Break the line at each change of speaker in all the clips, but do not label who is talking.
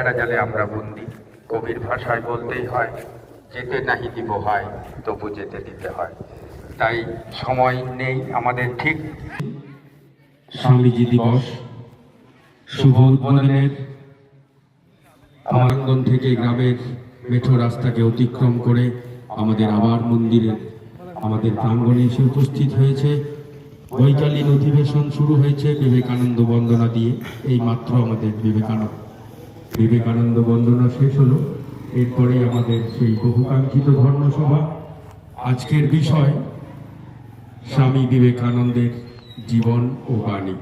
বেড়া জালে আমরা বন্দি। কবির ভাষায় বলতেই হয়, যেতে নাহি দিব হয়, তবু যেতে দিতে হয়। তাই সময় নেই আমাদের ঠিক।
স্বামীজি দিবস শুভ উদ্বোধনের আমাঙ্গন থেকে গ্রামের মেঠো রাস্তাকে অতিক্রম করে আমাদের আবার মন্দিরের আমাদের প্রাঙ্গণে এসে উপস্থিত হয়েছে। বৈকালীন অধিবেশন শুরু হয়েছে বিবেকানন্দ বন্দনা দিয়ে। এই মাত্র আমাদের বিবেকানন্দ বন্দনা শেষ হলো। এরপরে আমাদের সেই বহুকাঙ্ক্ষিত ধর্মসভা। আজকের বিষয় স্বামী বিবেকানন্দের জীবন ও বাণী।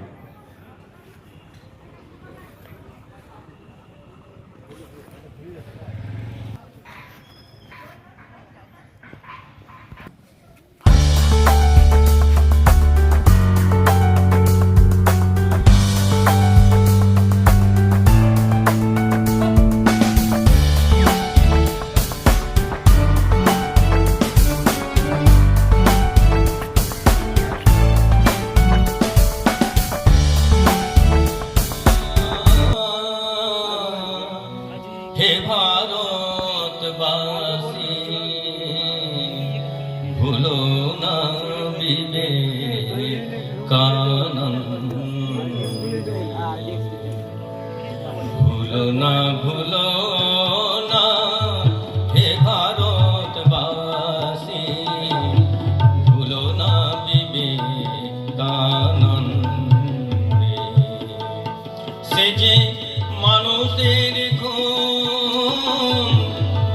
হে ভারতবাসী, ভুলো না বিবেকানন্দ, ভুলো না হে ভারতবাসী, ভুলো না বিবেকানন্দ। সে যে মানুষের ঘুম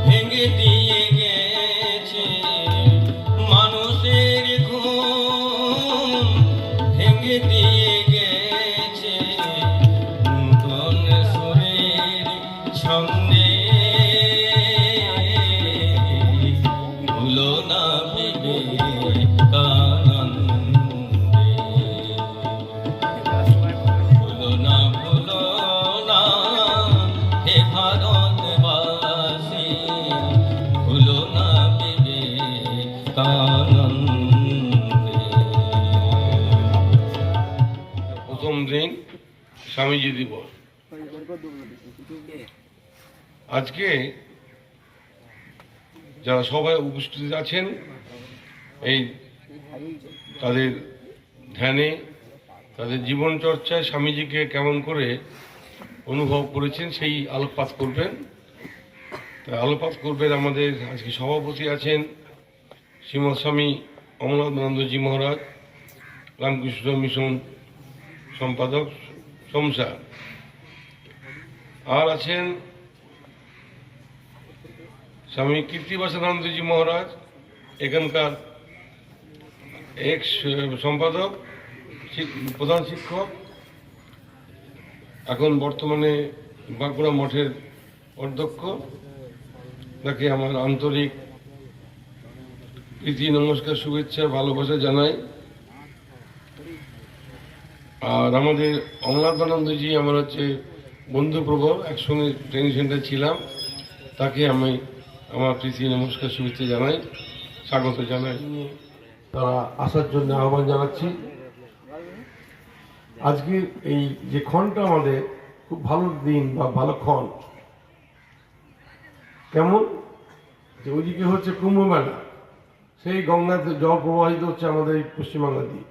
ভেঙে দিয়ে গেছে, মানুষের ঘুম ভেঙে দিয়ে গেছে, নূতন সুরের ছন্দে। ভুলো না বিবেকানন্দে, ভুলো না হে ভারতবাসী, ভুলো না বিবেকানন্দে।
প্রথম দিন স্বামীজি দিবস। আজকে যারা সবাই উপস্থিত আছেন, এই তাদের ধ্যানে, তাদের জীবন চর্চায় স্বামীজিকে কেমন করে অনুভব করেছেন সেই আলোকপাত করবেন। আলোকপাত করবেন আমাদের আজকে সভাপতি আছেন শ্রীমৎ স্বামী অমলানন্দজি মহারাজ, রামকৃষ্ণ মিশন সম্পাদক শমসা, আর আছেন স্বামী কীর্তিবাসানন্দজি মহারাজ, এখানকার এক্স সম্পাদক, প্রধান শিক্ষক, এখন বর্তমানে বাঁকুড়া মঠের অধ্যক্ষ। তাকে আমার আন্তরিক প্রীতি নমস্কার, শুভেচ্ছা, ভালোবাসা জানাই। আর আমাদের অমলানন্দজি আমার বন্ধুপ্রভু, একসঙ্গে ট্রেনিং সেন্টার ছিলাম, তাকে আমি আমার প্রীতি নমস্কার, শুভেচ্ছা জানাই, স্বাগত জানাই। তারা আসার জন্য আহ্বান জানাচ্ছি। আজকে এই যে ক্ষণটা আমাদের খুব ভালো দিন বা ভালো ক্ষণ। কেমন যে ওইদিকে হচ্ছে কুম্ভ মেলা, সেই গঙ্গাতে জল প্রবাহিত হচ্ছে আমাদের এই পশ্চিমবাংলা দিয়ে,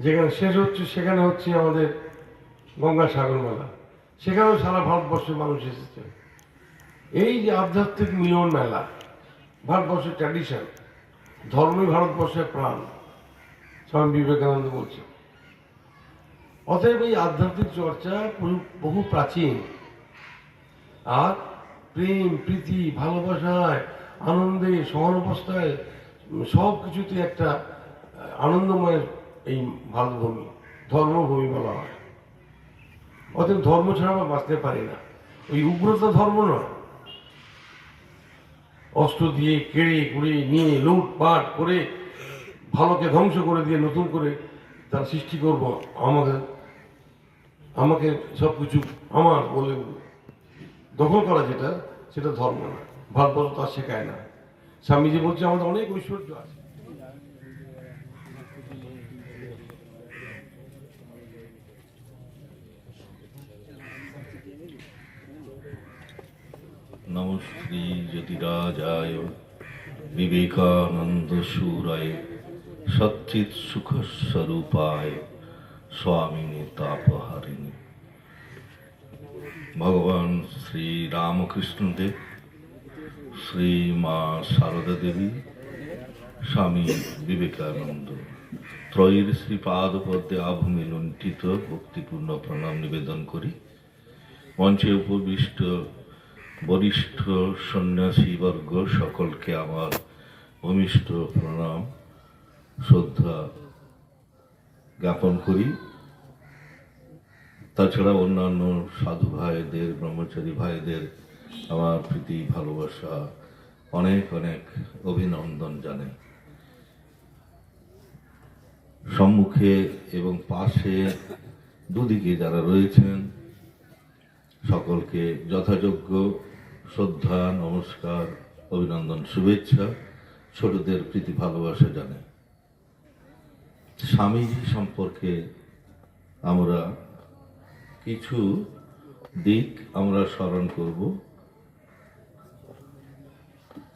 যেখানে শেষ হচ্ছে সেখানে হচ্ছে আমাদের গঙ্গাসাগর মেলা, সেখানেও সারা ভারতবর্ষের মানুষ এসেছে। এই যে আধ্যাত্মিক মিলন মেলা, ভারতবর্ষের ট্র্যাডিশন, ধর্মই ভারতবর্ষের প্রাণ, স্বামী বিবেকানন্দ বলছেন। অতএব এই আধ্যাত্মিক চর্চা বহু প্রাচীন, আর প্রেম, প্রীতি, ভালোবাসায়, আনন্দে, সহানুভূতিতে, সব কিছুতে একটা আনন্দময় এই ভারতভূমি, ধর্মভূমি বলা হয়। অতএব ধর্ম ছাড়া আমরা বাঁচতে পারি না। ওই উগ্রতা ধর্ম নয়, অস্ত্র দিয়ে কেড়ে কুড়ে নিয়ে লুটপাট করে ভালোকে ধ্বংস করে দিয়ে নতুন করে তার সৃষ্টি করব, আমাকে সব কিছু আমার বলে দখল করা, সেটা ধর্ম না। ভারতবর্ষ তা শেখায় না। স্বামীজি বলছে আমাদের অনেক ঐশ্বর্য আছে।
নমস্ত্রী জ্যোতিরাজায় বিবেকানন্দ সুরায় সচ্চিৎ সুখস্বরূপায় স্বামিনী তাপহারিণী। ভগবান শ্রী রামকৃষ্ণদেব, শ্রী মা সারদা দেবী, স্বামী বিবেকানন্দ ত্রয়ীর শ্রীপাদপদ্মে আভূমি লুণ্ঠিত ভক্তিপূর্ণ প্রণাম নিবেদন করি। মঞ্চে উপবিষ্ট বরিষ্ঠ সন্ন্যাসীবর্গ সকলকে আমার ভূমিষ্ঠ প্রণাম শ্রদ্ধা জ্ঞাপন করি। তাছাড়া অন্যান্য সাধু ভাইদের, ব্রহ্মচারী ভাইদের আমার প্রীতি ভালোবাসা, অনেক অনেক অভিনন্দন জানাই। সম্মুখে এবং পাশে দুদিকে যারা রয়েছেন সকলকে যথাযোগ্য শ্রদ্ধা, নমস্কার, অভিনন্দন, শুভেচ্ছা, ছোটদের প্রীতি ভালোবাসা জানাই। স্বামীজি সম্পর্কে আমরা কিছু দিক আমরা স্মরণ করব।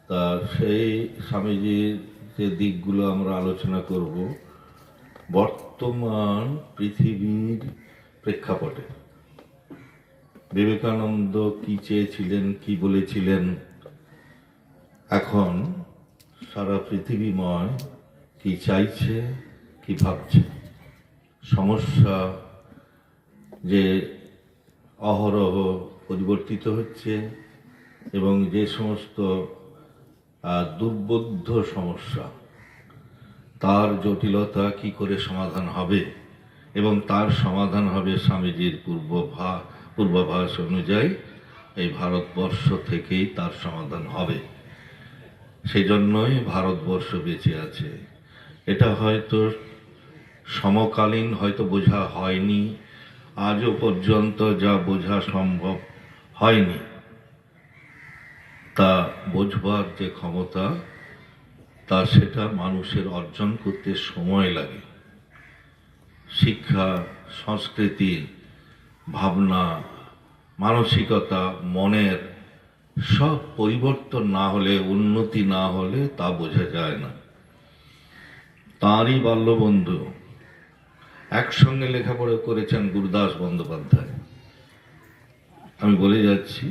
তা সেই স্বামীজির যে দিকগুলো আমরা আলোচনা করব বর্তমান পৃথিবীর প্রেক্ষাপটে বিবেকানন্দ কি চেয়েছিলেন, কি বলেছিলেন, এখন সারা পৃথিবীময় কি চাইছে, কি ভাবছে, সমস্যা যে অহরহ পরিবর্তিত হচ্ছে এবং যে সমস্ত দুর্বোধ্য সমস্যা তার জটিলতা কি করে সমাধান হবে এবং তার সমাধান হবে স্বামীজির পূর্বাভাস অনুযায়ী এই ভারতবর্ষ থেকেই তার সমাধান হবে। সেই জন্যই ভারতবর্ষ বেঁচে আছে। এটা হয়তো সমকালীন হয়তো বোঝা হয়নি, আজও পর্যন্ত যা বোঝা সম্ভব হয়নি তা বোঝবার যে ক্ষমতা তা সেটা মানুষের অর্জন করতে সময় লাগে। শিক্ষা, সংস্কৃতি, ভাবনা, মানসিকতা, মনের সব পরিবর্তন না হলে, উন্নতি না হলে তা বোঝা যায় না। তাঁরই বাল্যবন্ধু, একসঙ্গে লেখাপড়া করেছেন গুরুদাস বন্দ্যোপাধ্যায়। আমি বলে যাচ্ছি,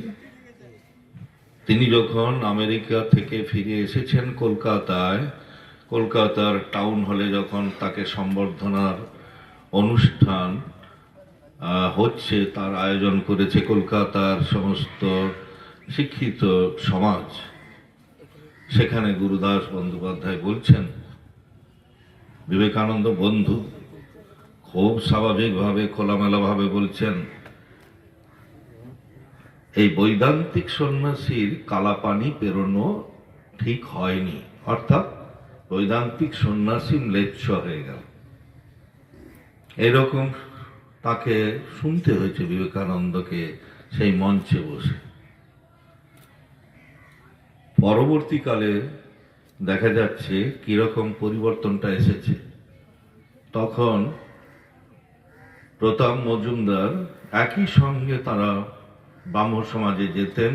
তিনি যখন আমেরিকা থেকে ফিরে এসেছেন কলকাতায়, কলকাতার টাউন হলে যখন তাকে সম্বর্ধনার অনুষ্ঠান হচ্ছে, তার আয়োজন করেছে কলকাতার সমস্ত শিক্ষিত সমাজ। সেখানে গুরুদাস বন্দ্যোপাধ্যায় বলছেন, বিবেকানন্দ বন্ধু খুব স্বাভাবিকভাবে খোলামেলাভাবে বলছেন, এই বৈদান্তিক সন্ন্যাসীর কালাপানি পেরোনো ঠিক হয়নি, অর্থাৎ বৈদান্তিক সন্ন্যাসী ম্লেচ্ছ হয়ে গেল। এরকম তাকে শুনতে হয়েছে বিবেকানন্দকে সেই মঞ্চে বসে। পরবর্তীকালে দেখা যাচ্ছে কিরকম পরিবর্তনটা এসেছে। তখন প্রতাপ মজুমদার একই সঙ্গে তারা ব্রাহ্ম সমাজে যেতেন,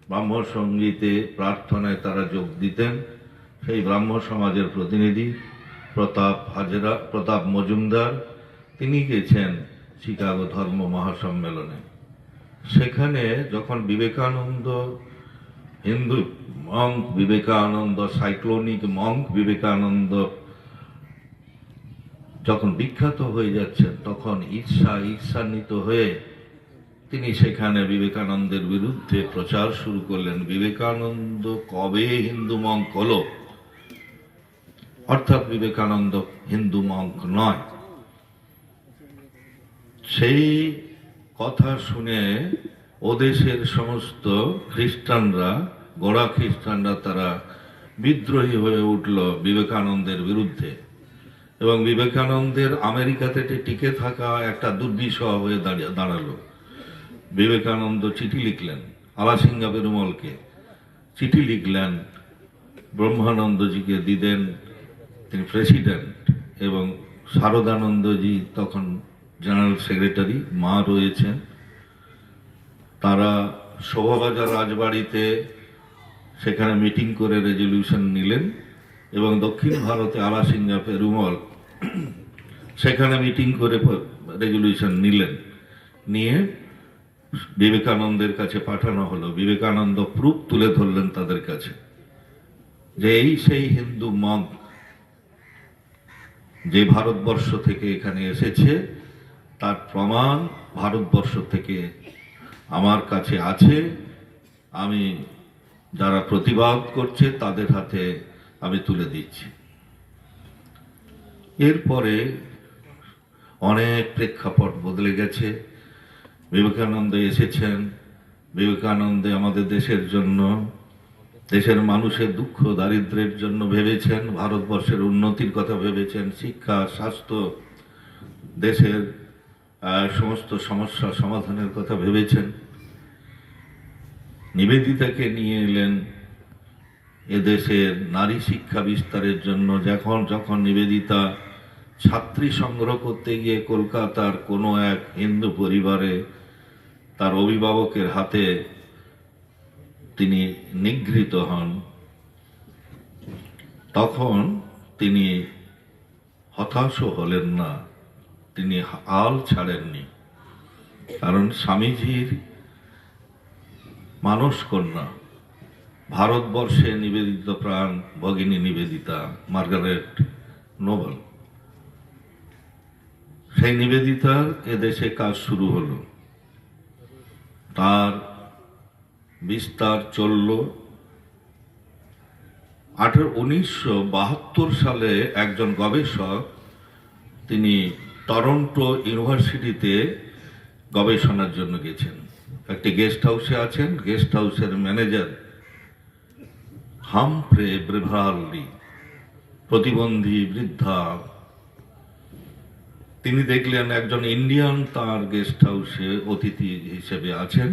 ব্রাহ্ম সঙ্গীতে প্রার্থনায় তারা যোগ দিতেন। সেই ব্রাহ্ম সমাজের প্রতিনিধি প্রতাপ মজুমদার তিনি গেছেন চিকাগো ধর্ম মহাসম্মেলনে। সেখানে যখন Vivekananda Hindu Monk Vivekananda, cyclonic Monk Vivekananda যখন বিখ্যাত হয়ে যাচ্ছেন, তখন ঈর্ষান্বিত হয়ে তিনি সেখানে বিবেকানন্দের বিরুদ্ধে প্রচার শুরু করলেন। বিবেকানন্দ কবে হিন্দু মঙ্ক হলো, অর্থাৎ বিবেকানন্দ হিন্দু মঙ্ক নয়। সেই কথা শুনে ওদেশের সমস্ত খ্রিস্টানরা, গোড়া খ্রিস্টানরা তারা বিদ্রোহী হয়ে উঠল বিবেকানন্দের বিরুদ্ধে এবং বিবেকানন্দের আমেরিকাতে টিকে থাকা একটা দুর্বিষহ হয়ে দাঁড়ালো। বিবেকানন্দ চিঠি লিখলেন আলাসিঙ্গা পেরুমলকে, চিঠি লিখলেন ব্রহ্মানন্দজিকে দিলেন, তিনি প্রেসিডেন্ট, এবং শারদানন্দজি তখন জেনারেল সেক্রেটারি, মা রয়েছেন। তারা শোভাবাজার রাজবাড়িতে সেখানে মিটিং করে রেজলিউশন নিলেন, এবং দক্ষিণ ভারতে আলাসিঙ্গা পেরুমল সেখানে মিটিং করে রেজলিউশন নিলেন, নিয়ে বিবেকানন্দের কাছে পাঠানো হলো। বিবেকানন্দ প্রুফ তুলে ধরলেন তাদের কাছে যে এই সেই হিন্দু মঙ্ক যে ভারতবর্ষ থেকে এখানে এসেছে, তার প্রমাণ ভারতবর্ষ থেকে আমার কাছে আছে। আমি যারা প্রতিবাদ করছে তাদের হাতে আমি তুলে দিচ্ছি। এরপরে অনেক প্রেক্ষাপট বদলে গেছে। বিবেকানন্দ এসেছেন, বিবেকানন্দে আমাদের দেশের জন্য, দেশের মানুষের দুঃখ দারিদ্র্যের জন্য ভেবেছেন, ভারতবর্ষের উন্নতির কথা ভেবেছেন, শিক্ষা, স্বাস্থ্য, দেশের সমস্ত সমস্যা সমাধানের কথা ভেবেছেন। নিবেদিতাকে নিয়ে এলেন এদেশের নারী শিক্ষা বিস্তারের জন্য। যখন নিবেদিতা ছাত্রী সংগ্রহ করতে গিয়ে কলকাতার কোনো এক হিন্দু পরিবারে তার অভিভাবকের হাতে তিনি নিগৃহীত হন, তখন তিনি হতাশও হলেন না, তিনি হাল ছাড়েননি। কারণ স্বামীজির মানস কন্যা, ভারতবর্ষে নিবেদিত প্রাণ ভগিনী নিবেদিতা মার্গারেট নোবেল, সেই নিবেদিতার এদেশে কাজ শুরু হলো, তার বিস্তার চলল। 1972 সালে একজন গবেষক, তিনি টরন্টো ইউনিভার্সিটিতে গবেষণার জন্য গেছেন। একটি গেস্ট হাউসে আছেন, গেস্ট হাউসের ম্যানেজার হামফ্রে ব্রেভারলি, প্রতিবন্ধী বৃদ্ধা, তিনি দেখলেন একজন ইন্ডিয়ান তার গেস্ট হাউসে অতিথি হিসেবে আছেন,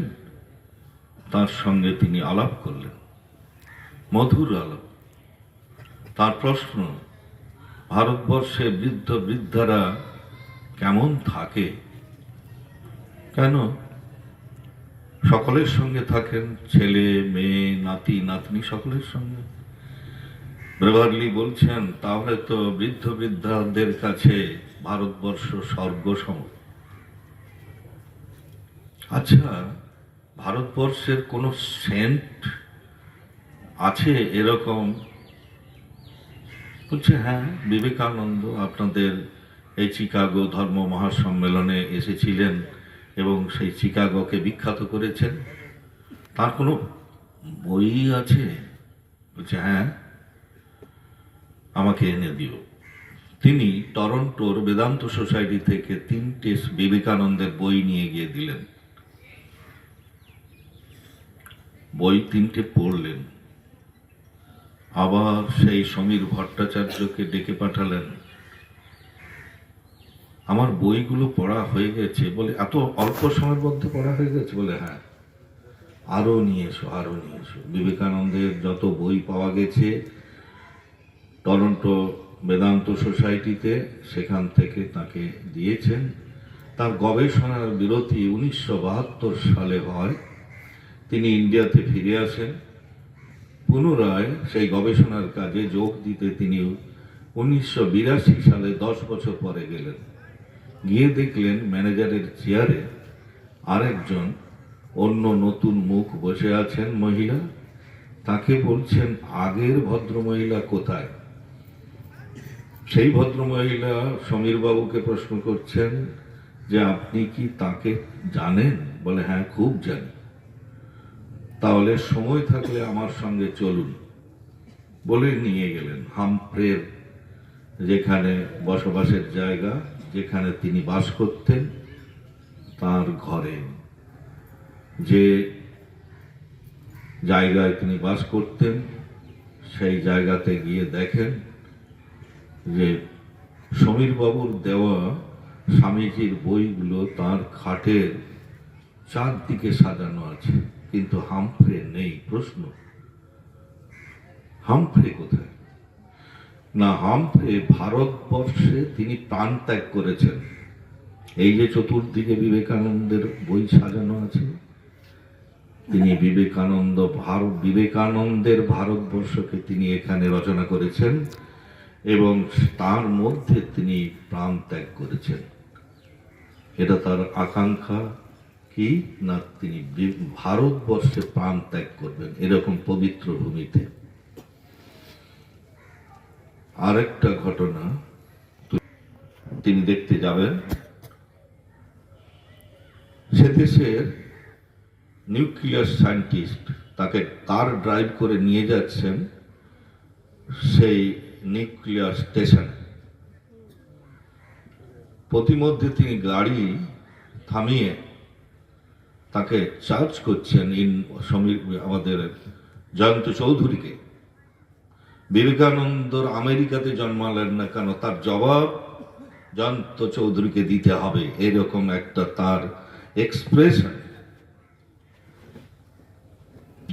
তার সঙ্গে তিনি আলাপ করলেন, মধুর আলাপ। তার প্রশ্ন, ভারতবর্ষে বৃদ্ধ বৃদ্ধারা কেমন থাকে, কেন সকলের সঙ্গে থাকেন, ছেলে মেয়ে নাতি নাতনি সকলের সঙ্গে? ব্রেভারলি বলছেন, তাহলে তো বৃদ্ধ বৃদ্ধাদের কাছে ভারতবর্ষ স্বর্গসম। আচ্ছা, ভারতবর্ষের কোন সেন্ট আছে এরকম? বলছে, হ্যাঁ, বিবেকানন্দ আপনাদের এই চিকাগো ধর্ম মহাসম্মেলনে এসেছিলেন এবং সেই চিকাগোকে বিখ্যাত করেছেন। তার কোনো বই আছে? বলছে, হ্যাঁ, আমাকে এনে দিও। তিনি টরন্টোর বেদান্ত সোসাইটি থেকে 3টে বিবেকানন্দের বই নিয়ে গিয়ে দিলেন। বই 3টে পড়লেন, আবার সেই সমীর ভট্টাচার্যকে ডেকে পাঠালেন। আমার বইগুলো পড়া হয়ে গেছে। বলে, এত অল্প সময়ের মধ্যে পড়া হয়ে গেছে? বলে, হ্যাঁ, আরো নিয়ে এসো, আরো নিয়ে এসো। বিবেকানন্দের যত বই পাওয়া গেছে টরন্টো বেদান্ত সোসাইটিতে, সেখান থেকে তাকে দিয়েছেন। তার গবেষণার বিরতি 1972 সালে হয়। তিনি ইন্ডিয়াতে ফিরে আসেন, পুনরায় সেই গবেষণার কাজে যোগ দিতে তিনি 1982 সালে 10 বছর পরে গেলেন। গিয়ে দেখলেন ম্যানেজারের চেয়ারে আরেকজন অন্য নতুন মুখ বসে আছেন, মহিলা। তাকে বলছেন, আগের ভদ্রমহিলা কোথায়? সেই ভদ্রমহিলা সমীর বাবুকে প্রশ্ন করছেন যে, আপনি কি তাকে জানেন? বলে, হ্যাঁ, খুব জানি। তাহলে সময় থাকলে আমার সঙ্গে চলুন, বলে নিয়ে গেলেন হামফ্রের যেখানে বসবাসের জায়গা, যেখানে তিনি বাস করতেন, তার ঘরে। যে জায়গায় তিনি বাস করতেন সেই জায়গাতে গিয়ে দেখেন যে সমীর বাবুর দেওয়া স্বামীজির বইগুলো তার খাটের চারদিকে সাজানো আছে, কিন্তু হামফ্রে নেই। প্রশ্ন, হামফ্রে কোথায়? না, হামফ্রে ভারতবর্ষে তিনি প্রাণ ত্যাগ করেছেন। এই যে চতুর্দিকে বিবেকানন্দের বই সাজানো আছে, তিনি বিবেকানন্দের ভারতবর্ষকে তিনি এখানে রচনা করেছেন এবং তার মধ্যে তিনি প্রাণ ত্যাগ করেছেন। এটা তার আকাঙ্ক্ষা কি না, তিনি ভারতবর্ষে প্রাণ ত্যাগ করবেন এরকম পবিত্র ভূমিতে। আরেকটা ঘটনা তিনি দেখতে যাবেন, সে দেশের নিউক্লিয়ার সায়েন্টিস্ট তাকে কার ড্রাইভ করে নিয়ে যাচ্ছেন সেই নিউক্লিয়ার স্টেশন। প্রতিমধ্যে তিনি গাড়ি থামিয়ে তাকে চার্জ করছেন আমাদের জয়ন্ত চৌধুরীকে। বিবেকানন্দ আমেরিকাতে জন্মালেন না কেন, তার জবাব জয়ন্ত চৌধুরীকে দিতে হবে, এরকম একটা তার এক্সপ্রেশন।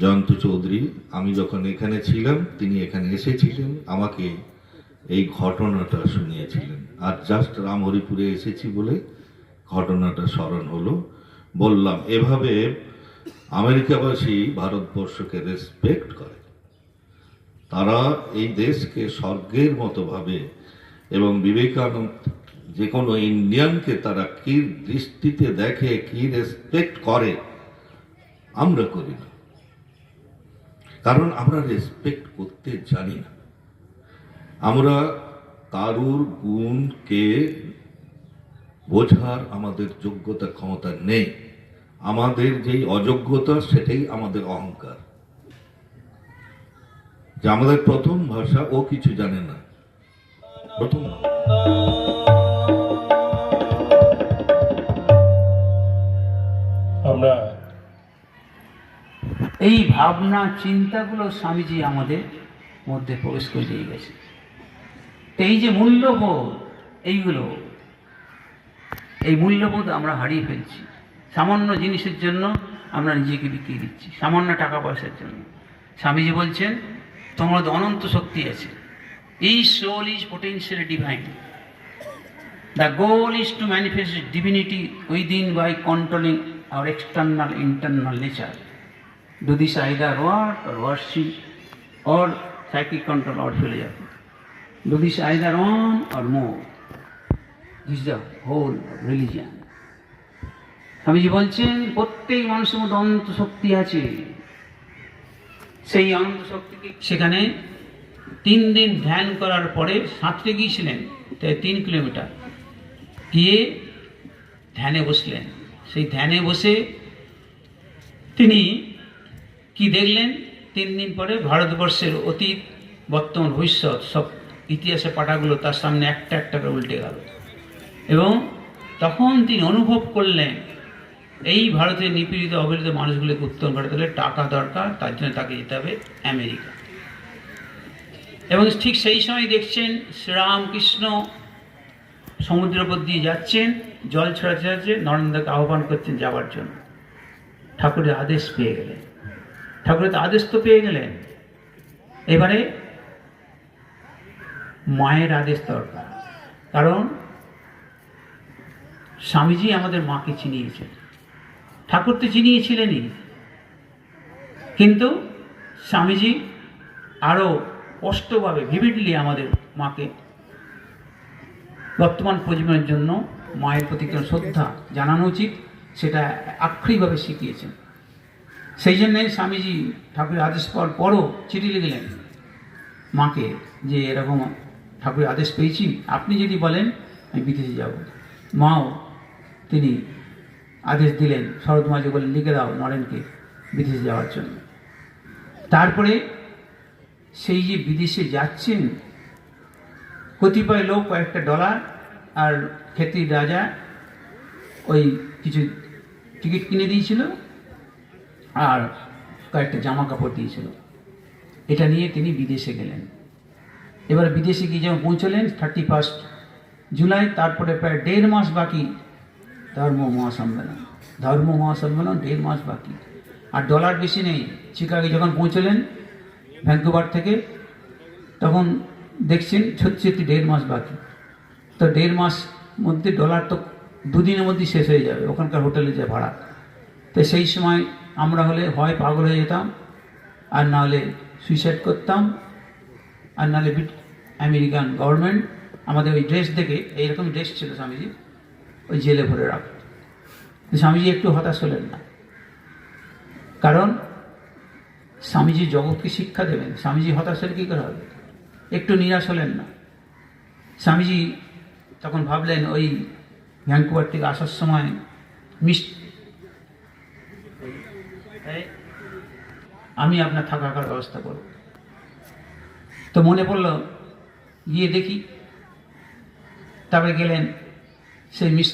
জয়ন্ত চৌধুরী, আমি যখন এখানে ছিলাম তিনি এখানে এসেছিলেন, আমাকে এই ঘটনাটা শুনিয়েছিলেন। আর জাস্ট রামহরিপুরে এসেছি বলে ঘটনাটা স্মরণ হলো, বললাম। এভাবে আমেরিকাবাসী ভারতবর্ষকে রেসপেক্ট করে, তারা এই দেশকে স্বর্গের মতো ভাবে, এবং বিবেকানন্দ যে কোনো ইন্ডিয়ানকে তারা কি দৃষ্টিতে দেখে, কি রেসপেক্ট করে, আমরা করি না। কারণ আমরা রেসপেক্ট করতে জানি না, আমরা কারুর গুণকে বোঝার আমাদের যোগ্যতা ক্ষমতা নেই। আমাদের যেই অযোগ্যতা সেটাই আমাদের অহংকার, যে আমাদের প্রথম ভাষা, ও কিছু জানে না। প্রথম
আমরা
এই ভাবনা চিন্তাগুলো স্বামীজি আমাদের মধ্যে প্রবেশ করে দিয়ে গেছে। তো এই যে মূল্যবোধ, এই মূল্যবোধ আমরা হারিয়ে ফেলছি। সামান্য জিনিসের জন্য আমরা নিজেকে বিক্রি দিচ্ছি, সামান্য টাকা পয়সার জন্য। স্বামীজি বলছেন তোমার অনন্ত শক্তি আছে। Each soul is potentially divine. The goal is to manifest divinity within by controlling our external, internal nature. Do this either work or worship or psychic control or philosophy. Do this either on or more. This is the whole of religion. Swamiji বলছেন প্রত্যেক মানুষের মধ্যে অনন্ত শক্তি আছে। সেই অনন্ত শক্তিকে সেখানে 3 দিন ধ্যান করার পরে সাঁতরে গিয়েছিলেন, তাই 3 কিলোমিটার গিয়ে ধ্যানে বসলেন। সেই ধ্যানে বসে তিনি কি দেখলেন, 3 দিন পরে ভারতবর্ষের অতীত, বর্তমান, ভবিষ্যৎ সব ইতিহাসের পাতাগুলো তার সামনে একটা একটা করে উল্টে গেল। এবং তখন তিনি অনুভব করলেন এই ভারতের নিপীড়িত অবহেলিত মানুষগুলোকে উত্তরণ ঘটাতে হলে টাকা দরকার, তার জন্য তাকে যেতে হবে আমেরিকা। এবং ঠিক সেই সময় দেখছেন শ্রীরামকৃষ্ণ সমুদ্রের উপর দিয়ে যাচ্ছেন, জল ছড়াতে ছড়াতে নরেন্দ্রকে আহ্বান করছেন যাওয়ার জন্য। ঠাকুরের আদেশ পেয়ে গেলেন, ঠাকুরের আদেশ তো পেয়ে গেলেন, এবারে মায়ের আদেশ দরকার। কারণ স্বামীজি আমাদের মাকে চিনিয়েছেন, ঠাকুর তো চিনিয়েছিলেনই, কিন্তু স্বামীজি আরও স্পষ্টভাবে ভিভিডলি আমাদের মাকে বর্তমান প্রজন্মের জন্য মায়ের প্রতি শ্রদ্ধা জানানো উচিত, সেটা আক্ষরিকভাবে শিখিয়েছেন। সেই জন্যে স্বামীজি ঠাকুরের আদেশ পাওয়ার পরও চিঠি লিখলেন মাকে যে এরকম ঠাকুরের আদেশ পেয়েছি, আপনি যদি বলেন আমি বিদেশে যাব। মাও তিনি আদেশ দিলেন, শরৎ মাঝে বললেন লিখে দাও নরেনকে বিদেশে যাওয়ার জন্য। তারপরে সেই যে বিদেশে যাচ্ছেন, কতিপয় লোক কয়েকটা ডলার আর খ্যাতির রাজা ওই কিছু টিকিট কিনে দিয়েছিল আর কয়েকটা জামা কাপড় দিয়েছিল। এটা নিয়ে তিনি বিদেশে গেলেন। এবার বিদেশে গিয়ে যখন পৌঁছলেন 31 জুলাই, তারপরে প্রায় 1.5 মাস বাকি ধর্ম মহাসম্মেলন। 1.5 মাস বাকি, আর ডলার বেশি নেই। চিকাগো যখন পৌঁছলেন ভ্যাঙ্কুভার থেকে, তখন দেখছেন সত্যি 1.5 মাস বাকি। তো 1.5 মাস মধ্যে ডলার তো 2 দিনের মধ্যেই শেষ হয়ে যাবে, ওখানকার হোটেলে যে ভাড়া। তো সেই সময় আমরা হলে হয় পাগল হয়ে যেতাম, আর না হলে সুইসাইড করতাম, আর নাহলে আমেরিকান গভর্নমেন্ট আমাদের ওই ড্রেস দেখে, এইরকম ড্রেস ছিল স্বামীজি, ওই জেলে ভরে রাখত। স্বামীজি একটু হতাশ হলেন না, কারণ স্বামীজি জগৎকে শিক্ষা দেবেন। স্বামীজি হতাশ হলে কী করে হবে? একটু নিরাশ হলেন না। স্বামীজি তখন ভাবলেন ওই ভ্যাঙ্কুভার থেকে আসার সময় আমি আপনার থাকার ব্যবস্থা করব। তো মনে পড়ল, গিয়ে দেখি। তারপরে গেলেন সেই মিস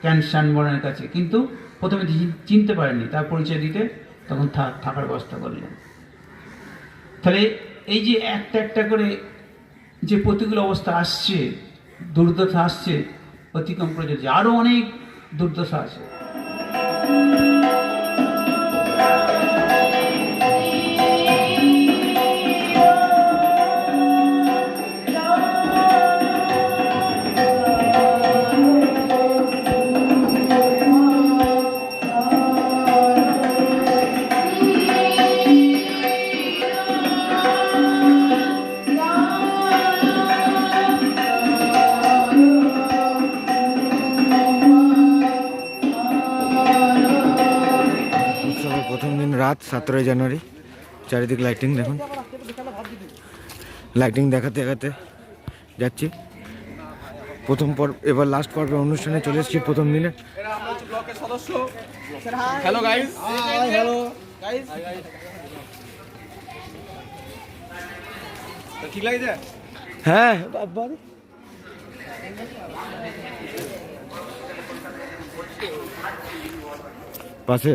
ক্যান স্যানবর্নের কাছে, কিন্তু প্রথমে চিনতে পারেননি, তার পরিচয় দিতে তখন থাকার ব্যবস্থা করলেন। তাহলে এই যে একটা একটা করে যে প্রতিকূল অবস্থা আসছে, দুর্দশা আসছে, অতিক্রম করে যাচ্ছে, আরও অনেক দুর্দশা আছে।
উৎসবের প্রথম দিন রাত 17 জানুয়ারি, চারিদিক লাইটিং দেখুন। লাইটিং দেখাতে দেখাতে যাচ্ছি। প্রথম পর্ব, এবার লাস্ট পর্বের অনুষ্ঠানে চলে এসেছি প্রথম দিনে।
হ্যালো গাইস, হ্যালো গাইস, ঠিক লাগছে?
হ্যাঁ, পাশে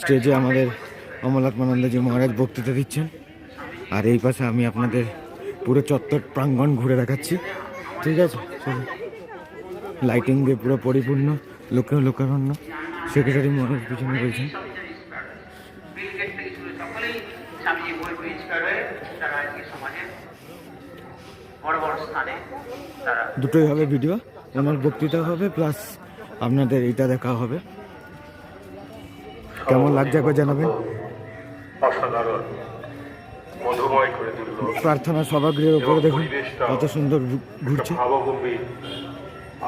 স্টেজে আমাদের অমলাত্মানন্দজি মহারাজ বক্তৃতা দিচ্ছেন, আর এই পাশে আমি আপনাদের পুরো চত্বর প্রাঙ্গণ ঘুরে দেখাচ্ছি। ঠিক আছে, লাইটিং দিয়ে পুরো পরিপূর্ণ, লোকারণ্য। সেক্রেটারি মহারাজ পিছনে রয়েছেন। দুটোই হবে ভিডিও, ওনার বক্তৃতা হবে প্লাস আপনাদের এটা দেখা হবে। কেমন লাগছে একবার জানাবেন।
অসাধারণ, মধুময় করে তুলল।
প্রার্থনা সভাগৃহের উপরে দেখুন কত সুন্দর ঘুরছে।
ভাবগম্ভীর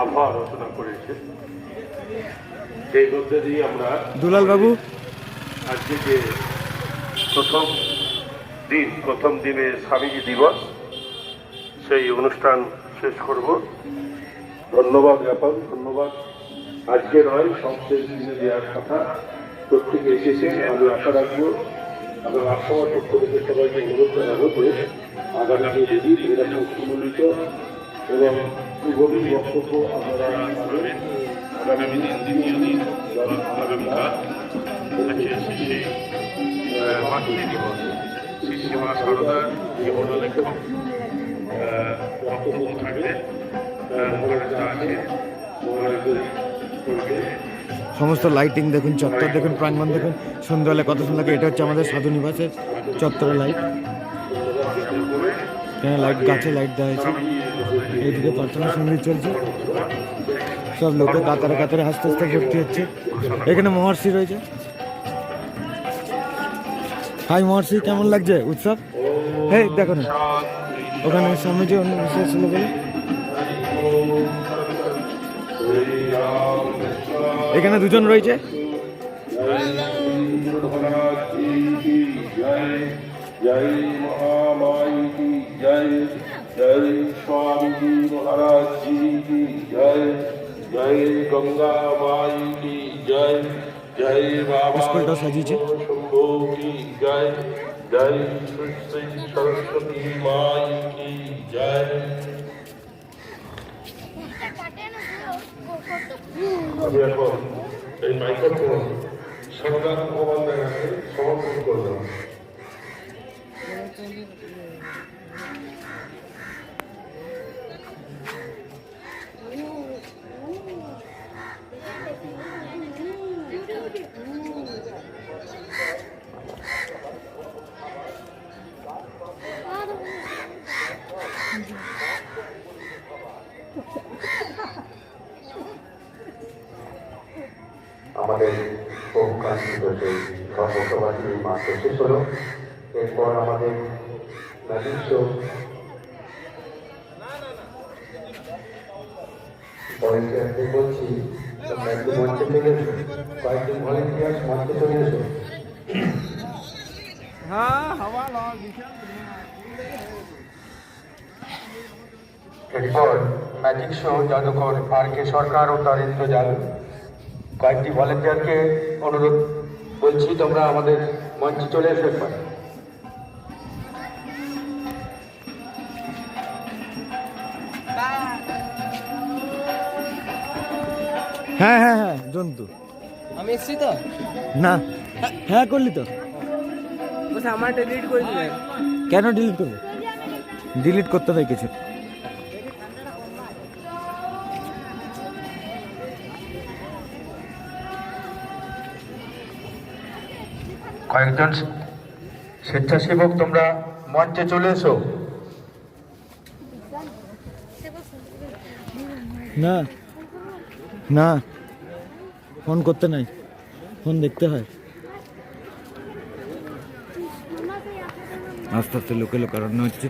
আবহাওয়া রচনা করেছে। সেই মধ্যে দিয়ে আমরা
দুলাল বাবু
আজকে যে প্রথম দিনে স্বামীজি দিবস, সেই অনুষ্ঠান শেষ করব। ধন্যবাদ জ্ঞাপন, ধন্যবাদ আজকে নয়, সবশেষ দিনে দেওয়ার কথা। প্রত্যেকে এসেছে, আমি আশা রাখবো এবং আশার পক্ষ থেকে সবাইকে অনুরোধ জানাবো যে আগামী দিন এরকম সুমিলিত এবং গভীর বক্তব্য আপনারা পাবেন। আগামী দিন, দ্বিতীয় দিন, আগামীকাল মাতৃ দিবস, শ্রী সারদার জীবনালেখ্য বক্তব্য থাকবে।
সমস্ত লাইটিং দেখুন, চত্বর দেখুন, প্রাঙ্গণ দেখুন, সন্ধ্যা হলে কত সুন্দর লাগে। এটা হচ্ছে আমাদের সাধু নিবাসের চত্বরের লাইট। এখানে লাইট, গাছে লাইট দেওয়া হয়েছে। এইদিকে প্রার্থনা সঙ্গীত চলছে, সব লোকে কাতারে কাতারে আস্তে আস্তে ভর্তি হচ্ছে। এখানে মহর্ষি রয়েছে। হাই মহর্ষি, কেমন লাগছে উৎসব? এই দেখো না, ওখানে স্বামীজি অন্য বিশেষ বলে। এখানে দুজন রয়েছে।
জয় মহামাই কি জয়, জয় স্বামীজি মহারাজ জি কি জয়, জয় গঙ্গা মাই কি জয়, জয় বাবা
সাজিয়েছে।
শম্ভু কি জয়, জয় শ্রী শ্রী সরস্বতী মাই কি জয়। আমি এখন এই মাইক্রোফোন সম্রাট ভগবানের কাছে সমর্পণ করলাম। আমাদের
কাঙ্ক্ষিত সেই ধর্মসভাটি মাত্র শেষ হলো। এরপর আমাদের ম্যাজিক শো ভলেন্টিয়ারদের বলছি তোমরা একটু মঞ্চে চলে এসো, কয়েকজন ভলেন্টিয়ার মঞ্চে চলে এসো। এরপর ম্যাজিক শো জাদুঘর আর.কে সরকার ও তার ইন্দ্রজাল কয়েকটি ভলেন্টিয়ারকে অনুরোধ বলছি তোমরা আমাদের মঞ্চে চলে এসো একবার।
হ্যাঁ হ্যাঁ হ্যাঁ জন্তু
আমি এসছি তো
না হ্যাঁ করলি তো
বলছে আমারটা ডিলিট করে দিলেন।
কেন ডিলিট করবে? ডিলিট করতে হয় কিছু।
কয়েকজন স্বেচ্ছাসেবক তোমরা মঞ্চে চলে এসো।
না না ফোন করতে নাই, ফোন দেখতে হয়। আস্তে আস্তে লোকে লোকারণ্য হচ্ছে।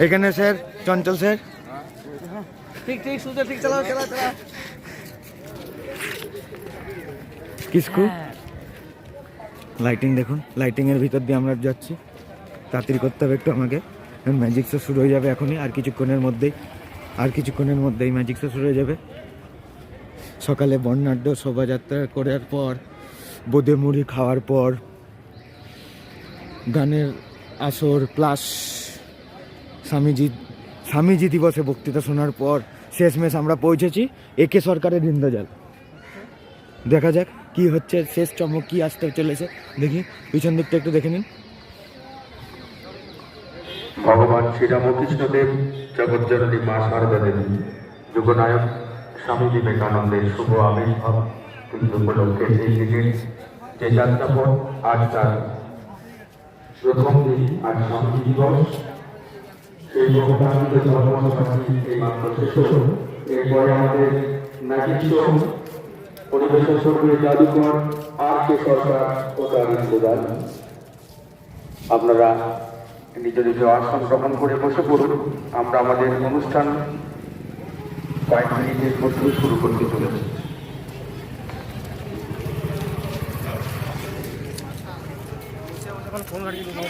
এখানে স্যার চঞ্চল স্যার
ঠিক ঠিক সুন্দর ঠিক চালাও চালাও চালাও।
কিসকু লাইটিং দেখুন, লাইটিং এর ভিতর দিয়ে আমরা যাচ্ছি। তাড়াতাড়ি করতে হবে একটু আমাকে, ম্যাজিক শো শুরু হয়ে যাবে এখনই। আর কিছুক্ষণের মধ্যেই ম্যাজিক শো শুরু হয়ে যাবে। সকালে বর্ণাঢ্য শোভাযাত্রা করার পর, বোঁদে মুড়ি খাওয়ার পর, গানের আসর প্লাস স্বামীজি দিবসে বক্তৃতা শোনার পর শেষমেশ আমরা পৌঁছেছি একে সরকারের ইন্দ্রজাল। দেখা যাক কি হচ্ছে, শেষ চমক কি আসতে চলেছে। দেখি পিছন দিকটা একটু দেখে নিন।
ভগবান শ্রীরামকৃষ্ণদেব, জগজ্জননী মা শারদা দেবী, যুগনায়ক স্বামী বিবেকানন্দের শুভ আবির্ভাব তিথি উপলক্ষে এই দিনের যে যাত্রাপথ, আজ তার প্রথম দিন, আজ স্বামী দিবস। সেই বহুকাঙ্ক্ষিত ধর্মসভাটি এই মাত্র শেষ হলো। এরপরে আমাদের ম্যাজিক শো পরিবেশন করবে জাদুঘর আর.কে সরকার ও তার ইন্দ্রজাল। আপনারা নিজ নিজ আসন গ্রহণ করে বসে পড়ুন। আমরা আমাদের অনুষ্ঠান কয়েক মিনিটের মধ্যে শুরু করতে চলেছি।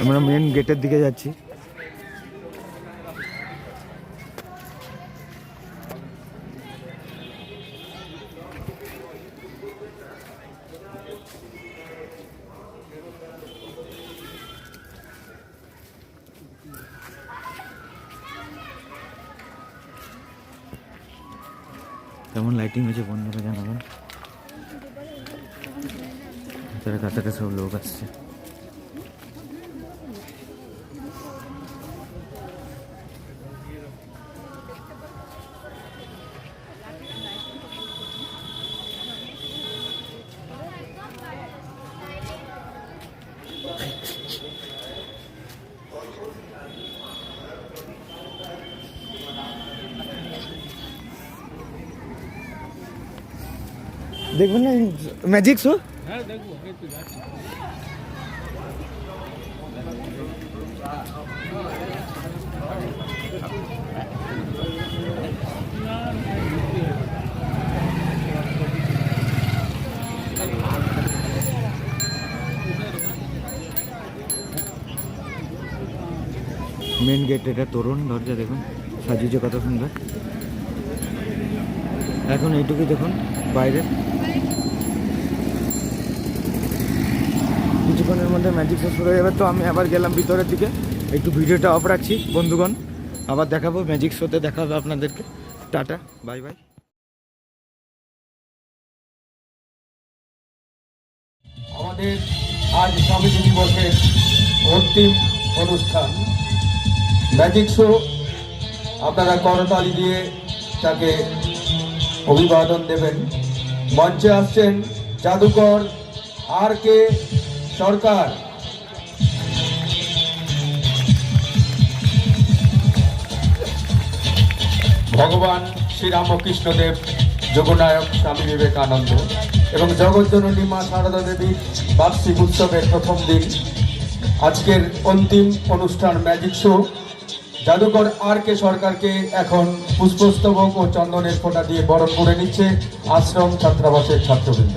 আমরা মেন গেটের দিকে যাচ্ছি। কেমন লাইটিং হয়েছে বন্ধুরা জানাবেন। ভেতরে কাছাকাছি সব লোক আসছে। দেখবেন না ম্যাজিক শো?
হ্যাঁ দেখবো, একটু যাচ্ছি।
মেন গেট, এটা তরুণ দরজা দেখুন সাজিয়েছে কত সুন্দর। এখন এইটুকুই দেখুন বাইরে। কিছুক্ষণের মধ্যে ম্যাজিক শো শুরু হয়ে যাবে, তো আমি আবার গেলাম ভিতরের দিকে। একটু ভিডিওটা অফ রাখছি বন্ধুগণ, আবার দেখাবো ম্যাজিক শোতে, দেখা হবে আপনাদেরকে। Tata, bye bye.
আমাদের আজ স্বামীজি দিবসের অন্তিম অনুষ্ঠান ম্যাজিক শো আপনারা করতালি দিয়ে তাকে অভিবাদন দেবেন। মঞ্চে আসছেন জাদুকর RK সরকার। ভগবান শ্রীরামকৃষ্ণদেব, যোগনায়ক স্বামী বিবেকানন্দ এবং জগৎজননী মা সারদা দেবীর বার্ষিক উৎসবের প্রথম দিন, আজকের অন্তিম অনুষ্ঠান ম্যাজিক শো। জাদুকর RK সরকারকে এখন পুষ্পস্তবক ও চন্দনের ফোঁটা দিয়ে বরণ করে নিচ্ছে আশ্রম ছাত্রাবাসের ছাত্রবৃন্দ।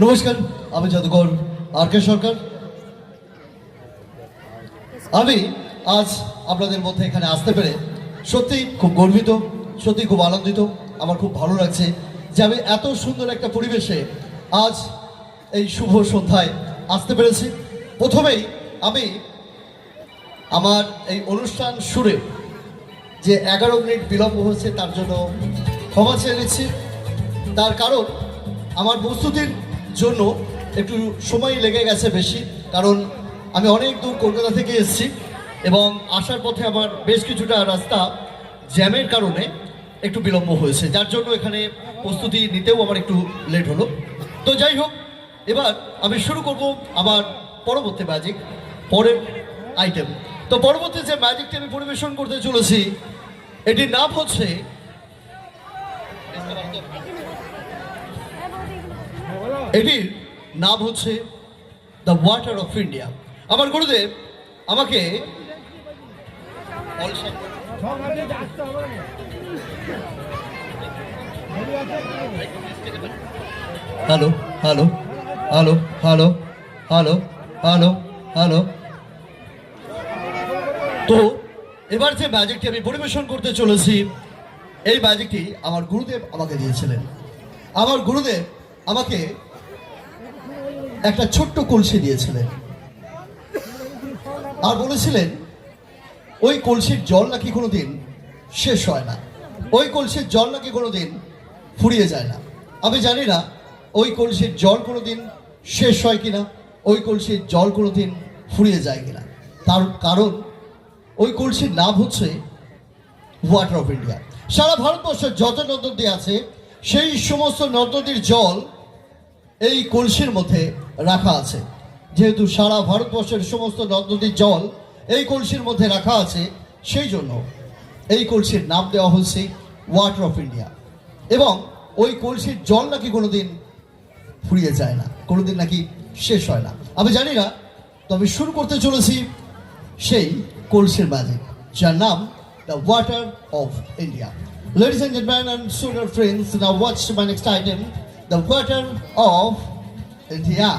নমস্কার, আমি জাদুকর RK সরকার। আমি আজ আপনাদের মধ্যে এখানে আসতে পেরে সত্যি খুব গর্বিত, সত্যি খুব আনন্দিত। আমার খুব ভালো লাগছে যে আমি এত সুন্দর একটা পরিবেশে আজ এই শুভ সন্ধ্যায় আসতে পেরেছি। প্রথমেই আমি আমার এই অনুষ্ঠান শুরু যে 11 মিনিট বিলম্ব হয়েছে তার জন্য ক্ষমা চেয়ে নিচ্ছি। তার কারণ আমার প্রস্তুতির জন্য একটু সময় লেগে গেছে বেশি, কারণ আমি অনেক দূর কলকাতা থেকে এসেছি এবং আসার পথে আমার বেশ কিছুটা রাস্তা জ্যামের কারণে একটু বিলম্ব হয়েছে, যার জন্য এখানে প্রস্তুতি নিতেও আমার একটু লেট হলো। তো যাই হোক, এবার আমি শুরু করব আমার পরবর্তী ম্যাজিক, পরের আইটেম। তো পরবর্তী যে ম্যাজিকটি আমি পরিবেশন করতে চলেছি এটির নাম হচ্ছে দ্য ওয়াটার অফ ইন্ডিয়া। আমার গুরুদেব আমাকে hello hello hello hello hello hello hello তো এবার যে ম্যাজিকটি আমি পরিবেশন করতে চলেছি এই ম্যাজিকটি আমার গুরুদেব আমাকে দিয়েছিলেন। আমার গুরুদেব আমাকে একটা ছোট্ট কলসি দিয়েছিলেন। আর বলেছিলেন ওই কলসির জল নাকি কোনোদিন শেষ হয় না, ওই কলসির জল নাকি কোনোদিন ফুরিয়ে যায় না। আমি জানি না ওই কলসির জল কোনোদিন শেষ হয় কিনা, ওই কলসির জল কোনোদিন ফুরিয়ে যায় কিনা। তার কারণ ওই কলসির নাম হচ্ছে ওয়াটার অফ ইন্ডিয়া। সারা ভারতবর্ষের যত নদ নদী আছে সেই সমস্ত নদ নদীর জল এই কলসির মধ্যে রাখা আছে। যেহেতু সারা ভারতবর্ষের সমস্ত নদ নদীর জল এই কলসির মধ্যে রাখা আছে, সেই জন্য এই কলসির নাম দেওয়া হচ্ছে ওয়াটার অফ ইন্ডিয়া। এবং ওই কলসির জল নাকি কোনোদিন ফুরিয়ে যায় না, কোনোদিন নাকি শেষ হয় না। আমি জানি না, তবে শুরু করতে চলেছি সেই কলসির ম্যাজিক, যার নাম the water of India. Ladies and gentlemen and student friends, now watch my next item, the water of India.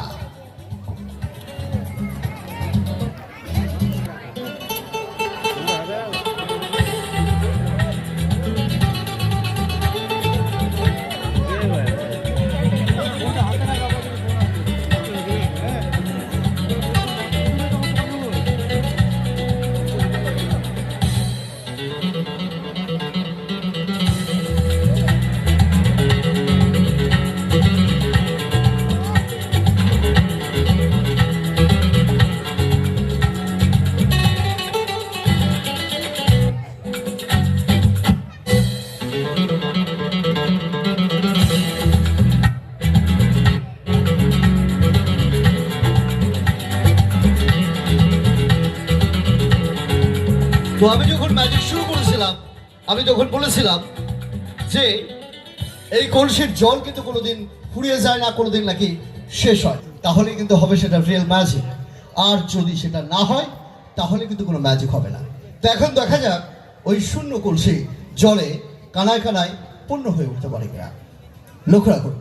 তো আমি যখন ম্যাজিক শুরু করেছিলাম, আমি তখন বলেছিলাম যে এই কলসির জল কিন্তু কোনোদিন ফুরিয়ে যায় না, কোনোদিন নাকি শেষ হয়, তাহলে কিন্তু হবে সেটা রিয়েল ম্যাজিক। আর যদি সেটা না হয় তাহলে কিন্তু কোনো ম্যাজিক হবে না। তো এখন দেখা যাক ওই শূন্য কলসি জলে কানায় কানায় পূর্ণ হয়ে উঠতে পারে কিনা। লক্ষ্য রাখুন।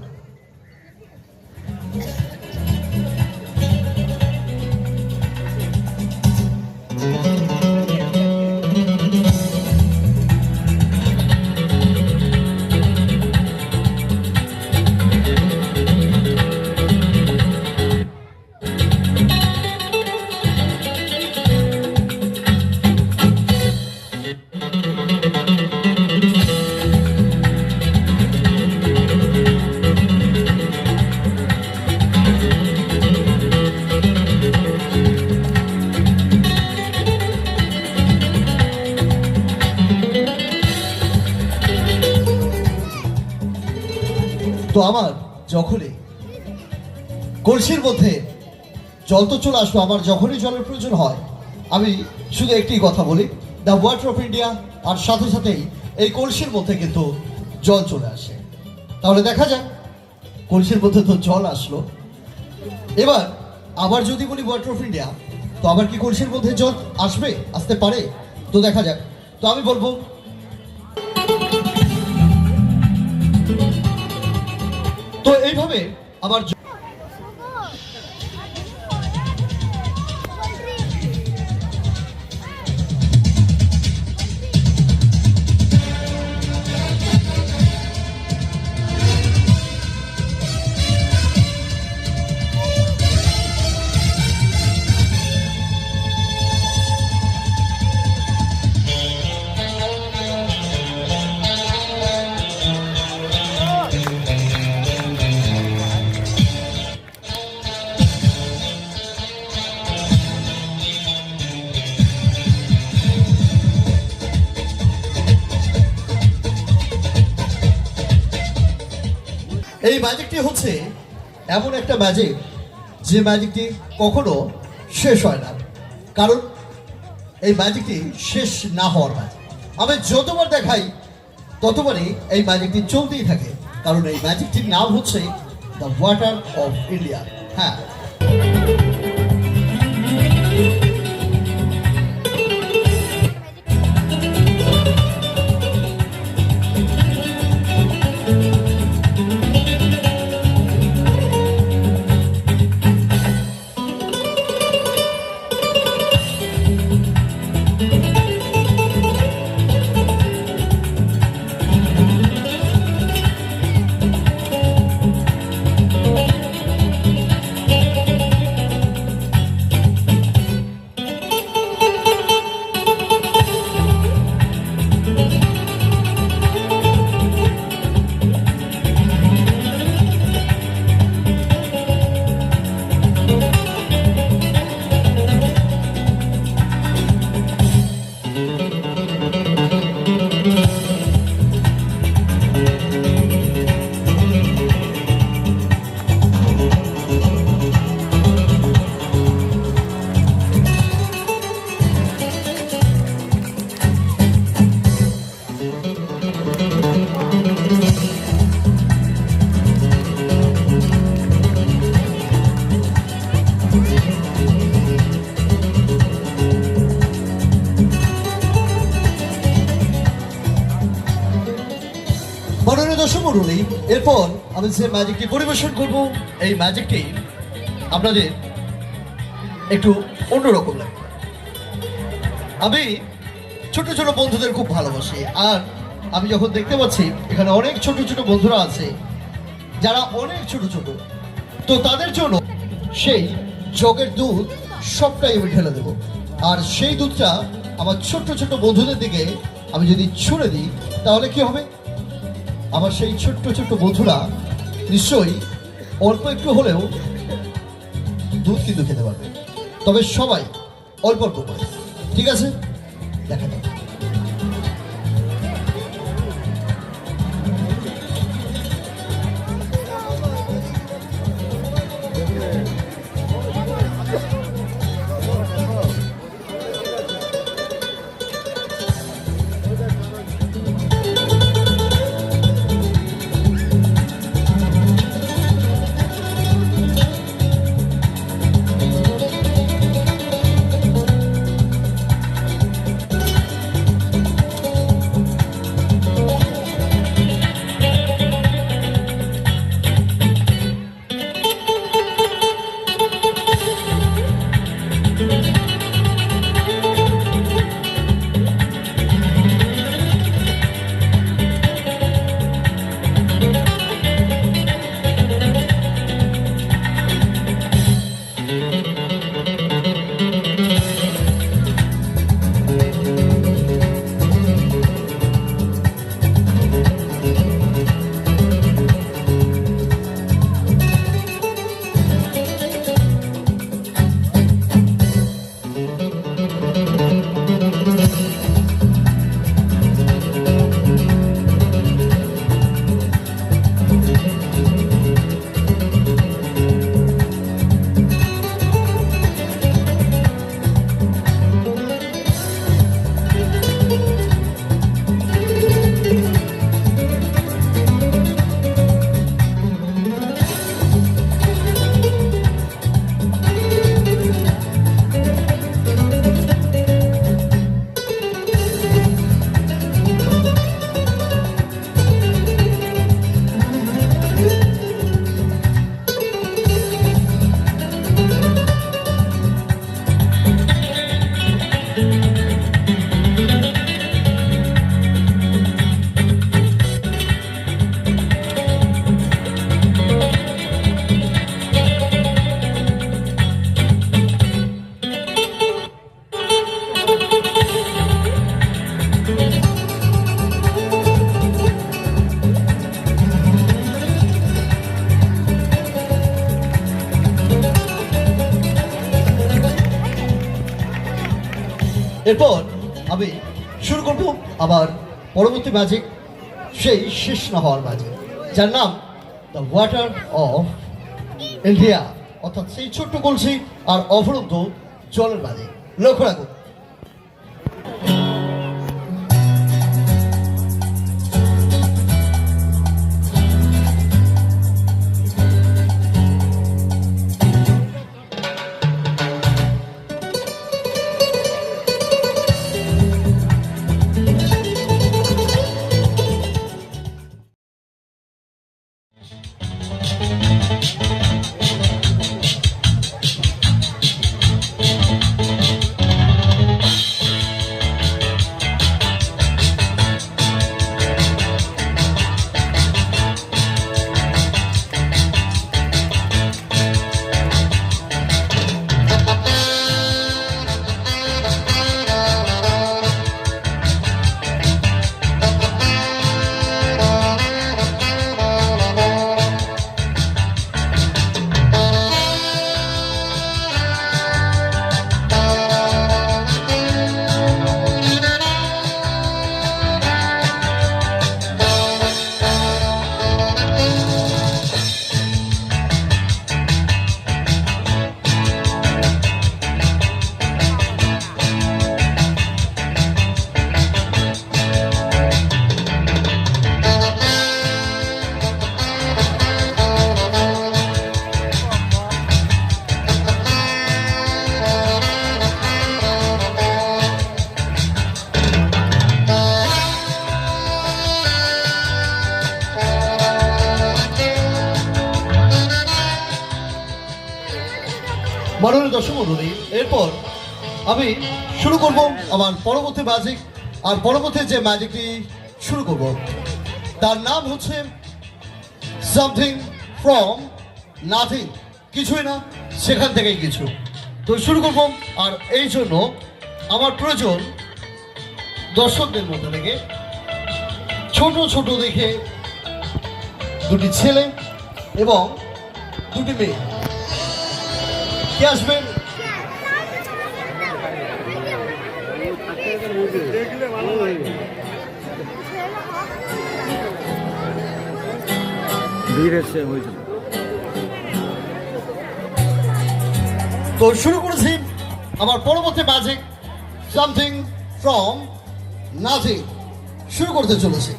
তো আমার যখনই কলসির মধ্যে জল তো চলে আসলো, আমার যখনই জলের প্রয়োজন হয় আমি শুধু একটি কথা বলি, দ্য ওয়াটার অফ ইন্ডিয়া, আর সাথে সাথেই এই কলসির মধ্যে কিন্তু জল চলে আসে। তাহলে দেখা যাক, কলসির মধ্যে তো জল আসলো, এবার আবার যদি বলি ওয়াটার অফ ইন্ডিয়া, তো আবার কি কলসির মধ্যে জল আসবে, আসতে পারে? তো দেখা যাক। তো আমি বলবো তো এইভাবে আবার এই ম্যাজিকটি হচ্ছে এমন একটা ম্যাজিক যে ম্যাজিকটি কখনো শেষ হয় না, কারণ এই ম্যাজিকটি শেষ না হওয়ার ম্যাজিক। আমি যতবার দেখাই ততবারই এই ম্যাজিকটি চলতেই থাকে, কারণ এই ম্যাজিকটির নাম হচ্ছে দ্য ওয়াটার অফ ইন্ডিয়া। হ্যাঁ, মুরলি। এরপর আমি যে ম্যাজিকটি পরিবেশন করব, এই ম্যাজিকটি আপনাদের একটু অন্যরকম লাগবে। আমি ছোট ছোট বন্ধুদের খুব ভালোবাসি, আর আমি যখন দেখতে পাচ্ছি এখানে অনেক ছোট ছোট বন্ধুরা আছে যারা অনেক ছোট ছোট, তো তাদের জন্য সেই জগের দুধ সবটাই আমি ঢেলে দেবো। আর সেই দুধটা আমার ছোট্ট ছোট্ট বন্ধুদের দিকে আমি যদি ছুঁড়ে দিই, তাহলে কি হবে? আমার সেই ছোট্ট ছোট্ট বন্ধুরা নিশ্চয়ই অল্প একটু হলেও দুধ কিন্তু খেতে পারবে, তবে সবাই অল্প অল্প করে। ঠিক আছে, দেখা যাক। এরপর আমি শুরু করব আবার পরবর্তী ম্যাজিক, সেই শেষ না হওয়ার ম্যাজিক, যার নাম দ্য ওয়াটার অফ ইন্ডিয়া, অর্থাৎ সেই ছোট্ট কলসি আর অফুরন্ত জলের ম্যাজিক। লক্ষ্য রাখুন। মাননীয় দর্শক মণ্ডলী, এরপর আমি শুরু করব আমার পরবর্তী ম্যাজিক। আর পরবর্তী যে ম্যাজিকটি শুরু করব তার নাম হচ্ছে সামথিং ফ্রম নাথিং, কিছুই না সেখান থেকেই কিছু। তো শুরু করব, আর এই জন্য আমার প্রয়োজন দর্শকদের মধ্যে থেকে ছোট ছোট দেখে দুটি ছেলে এবং দুটি মেয়ে কে আসবেন?
ভিড় এসে হয়েছিল।
তো শুরু করেছি আমার পরবর্তী ম্যাজিক সামথিং ফ্রম নাথিং শুরু করতে চলেছি।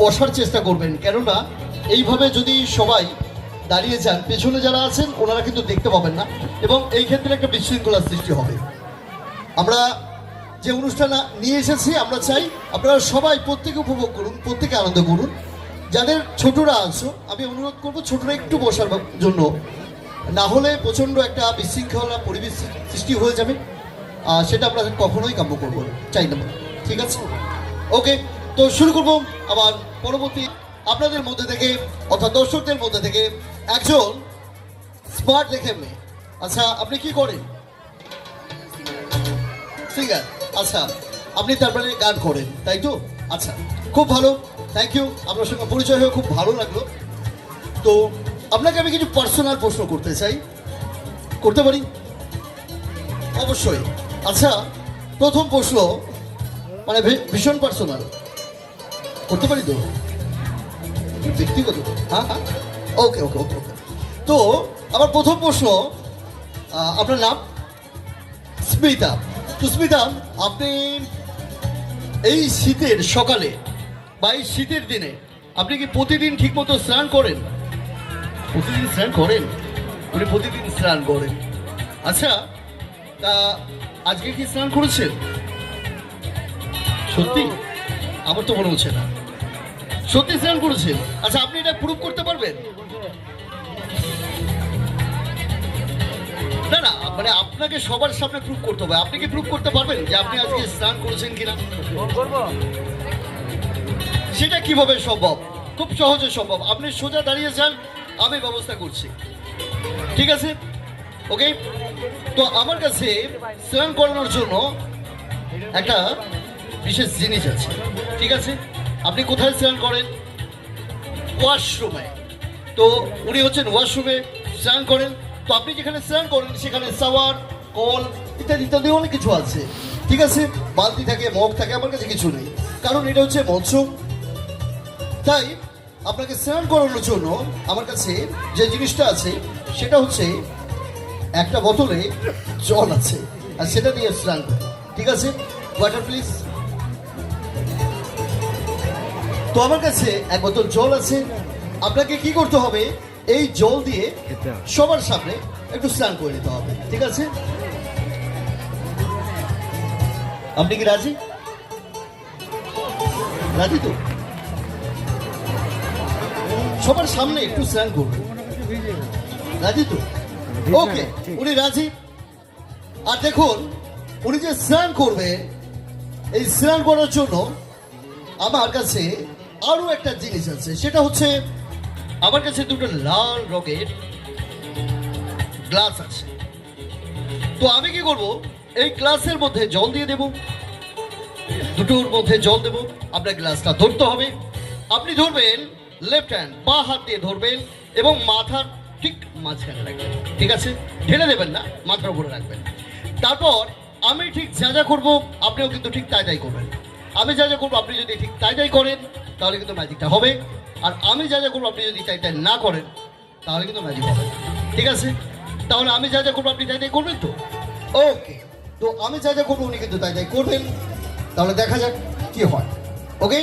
বসার চেষ্টা করবেন, কেননা এইভাবে যদি সবাই দাঁড়িয়ে যান, পেছনে যারা আছেন ওনারা কিন্তু দেখতে পাবেন না, এবং এই ক্ষেত্রে একটা বিশৃঙ্খলার সৃষ্টি হবে। আমরা যে অনুষ্ঠান নিয়ে এসেছি, আমরা চাই আপনারা সবাই প্রত্যেকে উপভোগ করুন, প্রত্যেকে আনন্দ করুন। যাদের ছোটরা আছো আমি অনুরোধ করবো ছোটরা একটু বসার জন্য, না হলে প্রচণ্ড একটা বিশৃঙ্খলা পরিবেশ সৃষ্টি হয়ে যাবে, সেটা আমরা কখনোই কাম্য করবো না, চাই না। ঠিক আছে, ওকে, তো শুরু করবো। আবার পরবর্তী আপনাদের মধ্যে থেকে অর্থাৎ দর্শকদের মধ্যে থেকে একজন স্মার্ট দেখে মেয়ে। আচ্ছা, আপনি কি করেন? সিঙ্গার। আচ্ছা, আপনি তার মানে গান করেন, তাই তো? আচ্ছা, খুব ভালো, থ্যাংক ইউ। আপনার সঙ্গে পরিচয় হয়ে খুব ভালো লাগলো। তো আপনাকে আমি কিছু পার্সোনাল প্রশ্ন করতে চাই, করতে পারি? অবশ্যই। আচ্ছা, প্রথম প্রশ্ন মানে ভীষণ পার্সোনাল, করতে পারি তো? ব্যক্তিগত? হ্যাঁ হ্যাঁ, ওকে ওকে ওকে ওকে। তো আমার প্রথম প্রশ্ন, আপনার নাম? স্মিতা। তো স্মিতা, আপনি এই শীতের সকালে বা এই শীতের দিনে আপনি কি প্রতিদিন ঠিকমতো স্নান করেন? প্রতিদিন স্নান করেন? উনি প্রতিদিন স্নান করেন। আচ্ছা, তা আজকে কি স্নান করেছেন? সত্যি? আমার তো মনে হচ্ছে না। সত্যি স্নান করেছেন? আচ্ছা, আপনি এটা প্রুভ করতে পারবেন? না না, মানে আপনাকে সবার সামনে প্রুভ করতে হবে। আপনি কি প্রুভ করতে পারবেন যে আপনি আজকে স্নান করেছেন কিনা? সেটা কিভাবে সম্ভব? খুব সহজে সম্ভব। আপনি সোজা দাঁড়িয়ে যান, আমি ব্যবস্থা করছি। ঠিক আছে, ওকে। তো আমার কাছে স্নান করানোর জন্য একটা বিশেষ জিনিস আছে। ঠিক আছে, আপনি কোথায় স্নান করেন? ওয়াশরুমে। তো উনি হচ্ছেন ওয়াশরুমে স্নান করেন। তো আপনি যেখানে স্নান করেন সেখানে শাওয়ার, কল ইত্যাদি ইত্যাদি অনেক কিছু আছে। ঠিক আছে, বালতি থাকে, মগ থাকে, আমার কাছে কিছু নেই, কারণ এটা হচ্ছে মৎস্য। তাই আপনাকে স্নান করানোর জন্য আমার কাছে যে জিনিসটা আছে সেটা হচ্ছে একটা বোতলে জল আছে, আর সেটা দিয়ে স্নান করেন। ঠিক আছে, ওয়াটার প্লিজ। তো আমার কাছে এক বোতল জল আছে। আপনাকে কি করতে হবে? এই জল দিয়ে সবার সামনে একটু স্নান করে নিতে হবে। ঠিক আছে, আপনি কি রাজি? রাজি তো? সবার সামনে একটু স্নান করবেন, রাজি তো? ওকে, উনি রাজি। আর দেখুন, উনি যে স্নান করবে, এই স্নান করার জন্য আমার কাছে আরো একটা জিনিস আছে। সেটা হচ্ছে আমার কাছে দুটো লাল রঙের গ্লাস আছে। তো আমি কি করব? এই গ্লাসের মধ্যে জল দিয়ে দেব, দুটোর মধ্যে জল দেব। আপনার গ্লাসটা ধরতে হবে। আপনি ধরবেন লেফট হ্যান্ড, বা হাত দিয়ে ধরবেন এবং মাথার ঠিক মাঝখানে রাখবেন। ঠিক আছে, ঢেলে দেবেন না, মাথার উপরে রাখবেন। তারপর আমি ঠিক যা যা করবো আপনিও কিন্তু ঠিক তাই তাই করবেন। আমি যা যা করবো আপনি যদি ঠিক তাই তাই করেন তাহলে কিন্তু ম্যাজিকটা হবে, আর আমি যা যা করবো আপনি যদি তাই তাই না করেন তাহলে কিন্তু ম্যাজিক হবে। ঠিক আছে, তাহলে আমি যা যা করবো আপনি তাই তাই করবেন তো? ওকে, তো আমি যা যা করবো উনি কিন্তু তাই তাই করবেন। তাহলে দেখা যাক কি হয়। ওকে,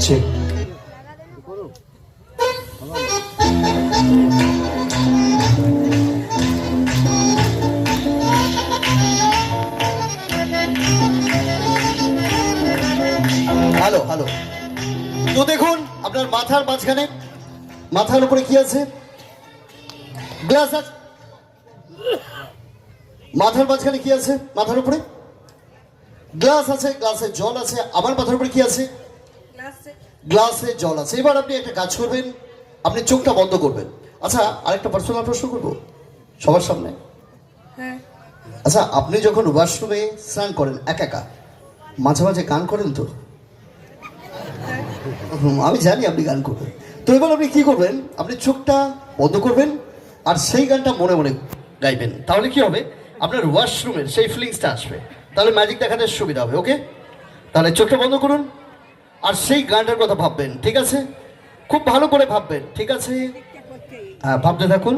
check. Hello hello. তো দেখুন, আপনার মাথার মাঝখানে, মাথার উপরে কি আছে? গ্লাস আছে। মাথার মাঝখানে কি আছে? মাথার উপরে গ্লাস আছে, গ্লাসে জল আছে। আমার মাথার উপরে কি আছে? গ্লাসে জল আছে। এবার আপনি একটা কাজ করবেন, আপনি চোখটা বন্ধ করবেন। আচ্ছা, আরেকটা পার্সোনাল প্রশ্ন করবো সবার সামনে। আচ্ছা, আপনি যখন ওয়াশরুমে স্নান করেন একা একা, মাঝে মাঝে গান করেন তো? আমি জানি আপনি গান করবেন। তো এবার আপনি কি করবেন, আপনি চোখটা বন্ধ করবেন আর সেই গানটা মনে মনে গাইবেন। তাহলে কি হবে, আপনার ওয়াশরুমের সেই ফিলিংসটা আসবে, তাহলে ম্যাজিক দেখাতে সুবিধা হবে। ওকে, তাহলে চোখটা বন্ধ করুন আর সেই গানটার কথা ভাববেন, ঠিক আছে? খুব ভালো করে ভাববেন, ঠিক আছে? হ্যাঁ, ভাবতে থাকুন।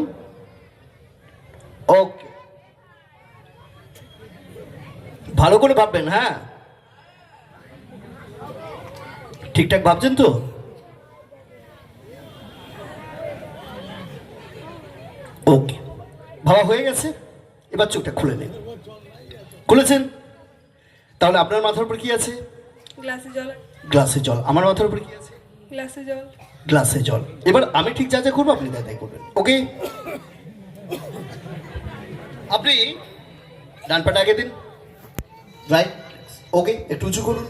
ওকে, ভালো করে ভাববেন। হ্যাঁ, ঠিকঠাক ভাবছেন তো? ওকে, ভাবা হয়ে গেছে, এবার চোখটা খুলে নিন। খুলেছেন? তাহলে আপনার মাথার উপর কি আছে?
গ্লাসে জল।
গ্লাসে জল। আমার মাথার উপর কি আছে?
গ্লাসে জল।
গ্লাসে জল। এবার আমি ঠিক যা যা করবো আপনি তাই করবেন। ওকে, আপনি ডান পাটা আগে দিন, রাইট। ওকে, একটু উঁচু করুন।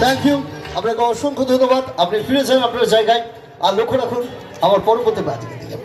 থ্যাংক ইউ, আপনাকে অসংখ্য ধন্যবাদ। আপনি ফিরে যান আপনার জায়গায়, আর লক্ষ্য রাখুন আমার পরবর্তী ম্যাজিকে দিকে।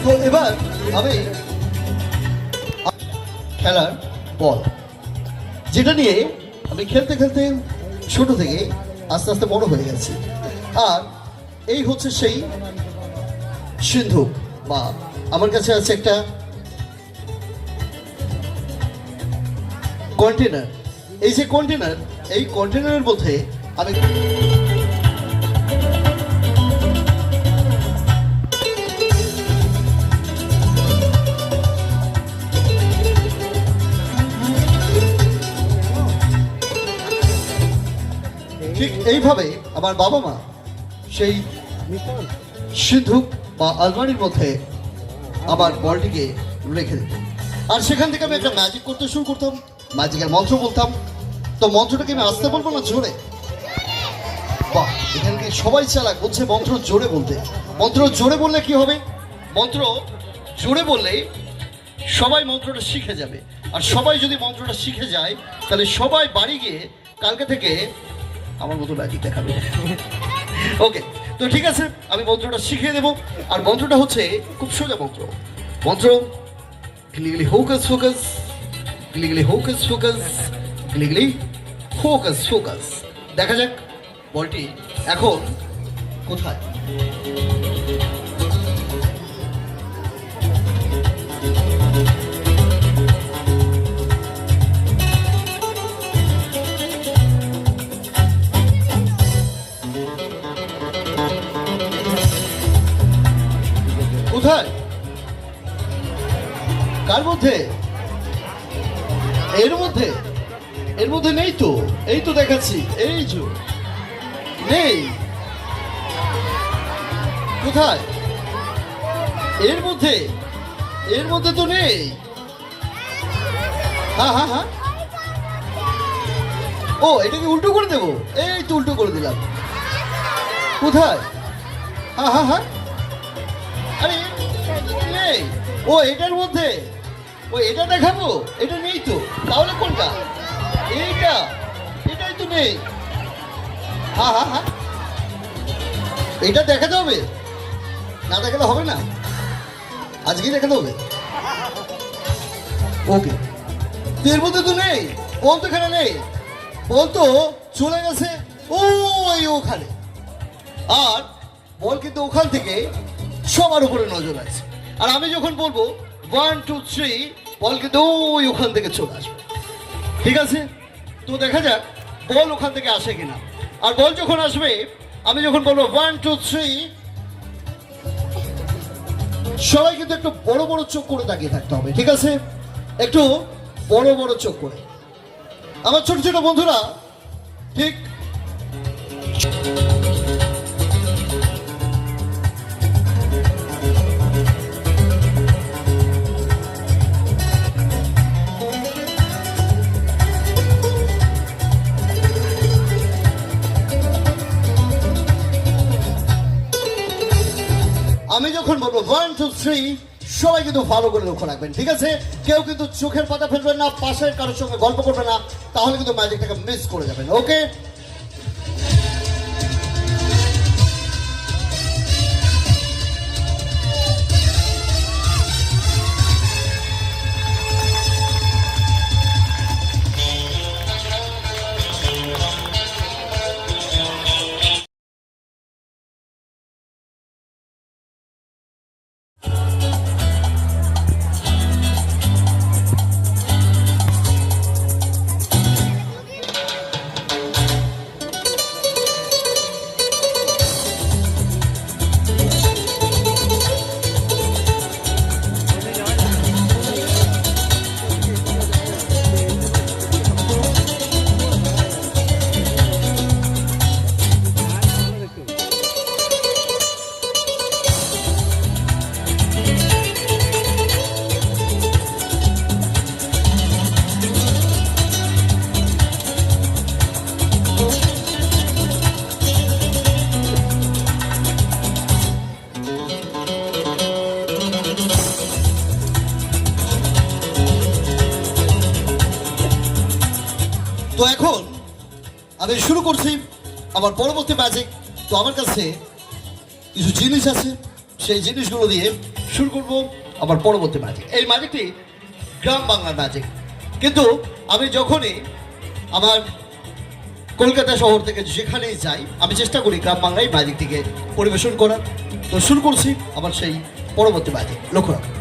তো এবার আমি খেলার বল, যেটা নিয়ে আমি খেলতে খেলতে ছোট থেকে আস্তে আস্তে বড় হয়ে গেছি, আর এই হচ্ছে সেই সিন্ধুক, বা আমার কাছে আছে একটা কন্টেনার। এই যে কন্টেনার, এই কন্টেনারের মধ্যে আমি ঠিক এইভাবে আমার বাবা মা সেই সিন্ধুক বা আলমারির মধ্যে আমার বলটিকে রেখে দিত, আর সেখান থেকে আমি একটা ম্যাজিক করতে শুরু করতাম, ম্যাজিকের মন্ত্র বলতাম। তো মন্ত্রটাকে আমি আসতে বলবো না জোরে? বাহ, এখানে সবাই চালাক বলছে মন্ত্র জোরে বলতে। মন্ত্র জোরে বললে কি হবে? মন্ত্র জোরে বললে সবাই মন্ত্রটা শিখে যাবে, আর সবাই যদি মন্ত্রটা শিখে যায় তাহলে সবাই বাড়ি গিয়ে কালকে থেকে আমার মতো ম্যাজিক দেখাবে। ওকে, তো ঠিক আছে, আমি মন্ত্রটা শিখিয়ে দেবো। আর মন্ত্রটা হচ্ছে খুব সোজা মন্ত্র। মন্ত্র গিলিগিলি হোকাস ফোকাস, গিলিগিলি হোকাস ফোকাস, গিলিগিলি হোকাস ফোকাস। দেখা যাক বলটি এখন কোথায়। কোথায়? কার মধ্যে? এর মধ্যে? এর মধ্যে নেই তো, এই তো দেখাচ্ছি, এই যে নেই। কোথায়? এর মধ্যে? এর মধ্যে তো নেই। হ্যাঁ হ্যাঁ হ্যাঁ, ও এটাকে উল্টো করে দেবো, এই তো উল্টো করে দিলাম। কোথায়? হ্যাঁ হ্যাঁ হ্যাঁ, আরে নেই। ও এটার মধ্যে, ও এটা দেখাবো, এটা নেই তো, তাহলে কোনটা? এইটা, এটাই তো নেই? হ্যাঁ হ্যাঁ হ্যাঁ, এটা দেখাতে হবে, না দেখালে হবে না, আজকেই দেখাতে হবে। ওকে, এর মধ্যে তো নেই, বল তো এখানে নেই, বল তো চলে গেছে ওই ওখানে। আর বল কিন্তু ওখান থেকে সবার উপরে নজর আছে, আর আমি যখন বলবো 1 2 3, বল কিন্তু ওই ওখান থেকে চলে আসবে। ঠিক আছে, তো দেখা যাক বল ওখান থেকে আসে কিনা। আর বল যখন আসবে, আমি যখন বলবো 1 2 3, সবাই কিন্তু একটু বড় বড় চোখ করে তাকিয়ে থাকতে হবে। ঠিক আছে, একটু বড় বড় চোখ করে। আমার ছোট ছোট বন্ধুরা, ঠিক আমি যখন বলবো 1 2 3, সবাই কিন্তু ভালো করে লক্ষ্য রাখবেন। ঠিক আছে, কেউ কিন্তু চোখের পাতা ফেলবেন না, পাশের কারোর সঙ্গে গল্প করবে না, তাহলে কিন্তু ম্যাজিকটাকে মিস করে যাবেন। ওকে, তো এখন আমি শুরু করছি আমার পরবর্তী ম্যাজিক। তো আমার কাছে কিছু জিনিস আছে, সেই জিনিসগুলো দিয়ে শুরু করব আমার পরবর্তী ম্যাজিক। এই ম্যাজিকটি গ্রাম বাংলার ম্যাজিক, কিন্তু আমি যখনই আমার কলকাতা শহর থেকে যেখানেই যাই, আমি চেষ্টা করি গ্রাম বাংলায় ম্যাজিকটিকে পরিবেশন করার। তো শুরু করছি আমার সেই পরবর্তী ম্যাজিক, লক্ষ্য রাখুন।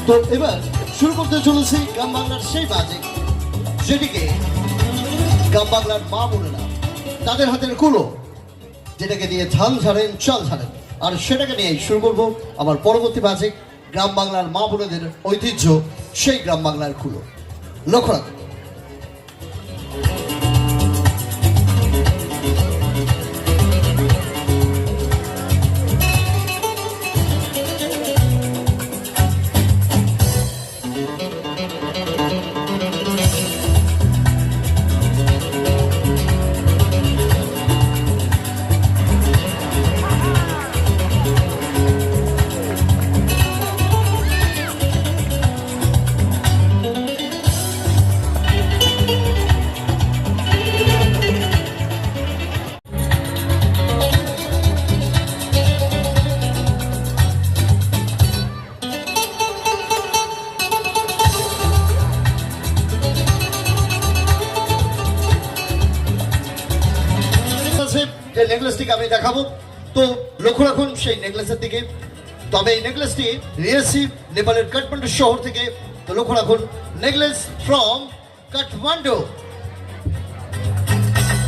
তো এবার শুরু করতে চলেছি গ্রাম বাংলার সেই ম্যাজিক, যেটিকে গ্রাম বাংলার মা বোনেরা তাদের হাতের কুলো, যেটাকে দিয়ে ধান ঝাড়েন, চাল ঝাড়েন, আর সেটাকে নিয়ে শুরু করবো আমার পরবর্তী ম্যাজিক, গ্রাম বাংলার মা বোনেদের ঐতিহ্য সেই গ্রাম বাংলার কুলো। লক্ষ্য রাখুন। যে নেকলেসটিকে আমি দেখাবো। তো লক্ষ্য রাখুন সেই নেকলেসের দিকে। তবে এই নেকলেসটি নিয়েছি নেপালের কাঠমান্ডু শহর থেকে। তো লক্ষ্য রাখুন, necklace from Kathmandu.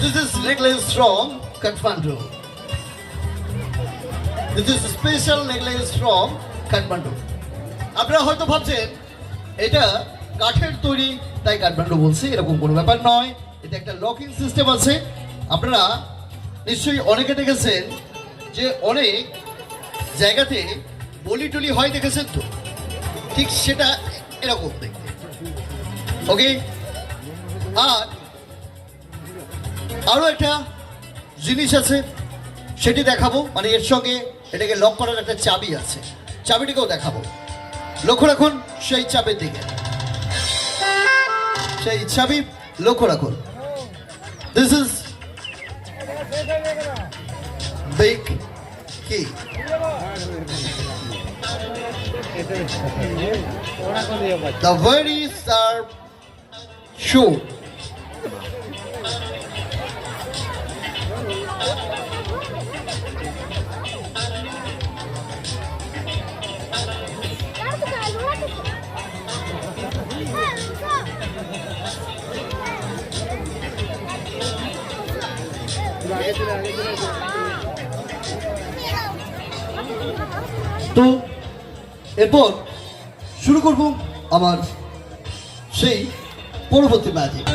This is necklace from Kathmandu. This is a special necklace from Kathmandu. আপনারা হয়তো ভাবছেন এটা কাঠের তৈরি তাই কাঠমান্ডু বলছি, এরকম কোনো ব্যাপার নয়। এটা একটা লকিং সিস্টেম আছে। আপনারা নিশ্চয়ই অনেকে দেখেছেন যে অনেক জায়গাতে বলি টলি হয়, দেখেছেন তো, ঠিক সেটা এরকম দেখতে। ওকে, আর আরও একটা জিনিস আছে সেটি দেখাবো, মানে এর সঙ্গে এটাকে লক করার একটা চাবি আছে, চাবিটিকেও দেখাবো। লক্ষ্য রাখুন সেই চাবির দিকে, সেই চাবি লক্ষ্য রাখুন। দিস ইজ বিগ কি। The very sharp shoe. তো এরপর শুরু করব আমার সেই পরবর্তী ম্যাজিক।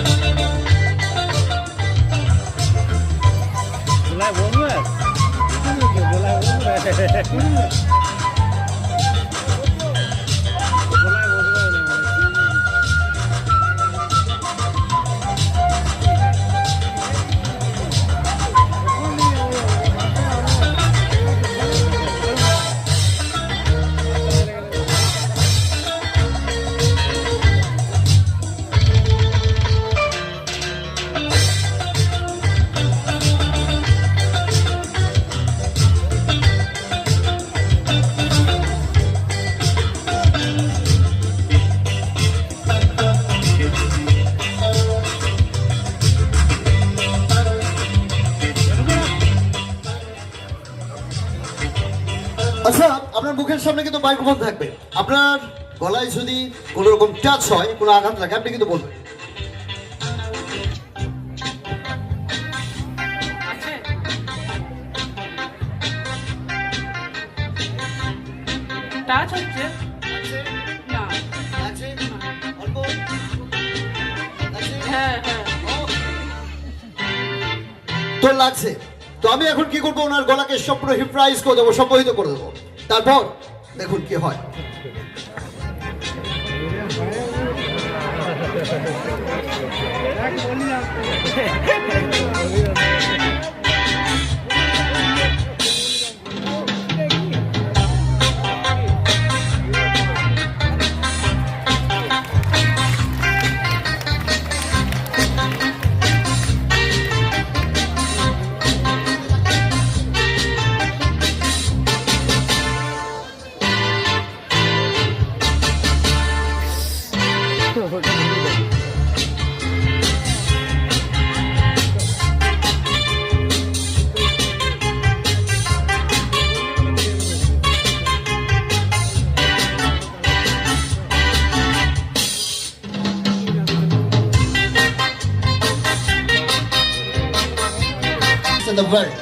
আচ্ছা, আপনার মুখের সামনে কিন্তু মাইক্রোফোন থাকবে। আপনার গলায় যদি কোনো রকম টাচ হয়, কোনো আঘাত লাগে, আপনি কিন্তু বলবেন।
টাচ হচ্ছে না। হ্যাঁ হ্যাঁ,
তো লাগছে। তো আমি এখন কি করবো, ওনার গলাকে সম্পূর্ণ হিপরাইজ করে দেবো, সম্মোহিত করে দেবো। তারপর দেখুন কি হয়। In the world.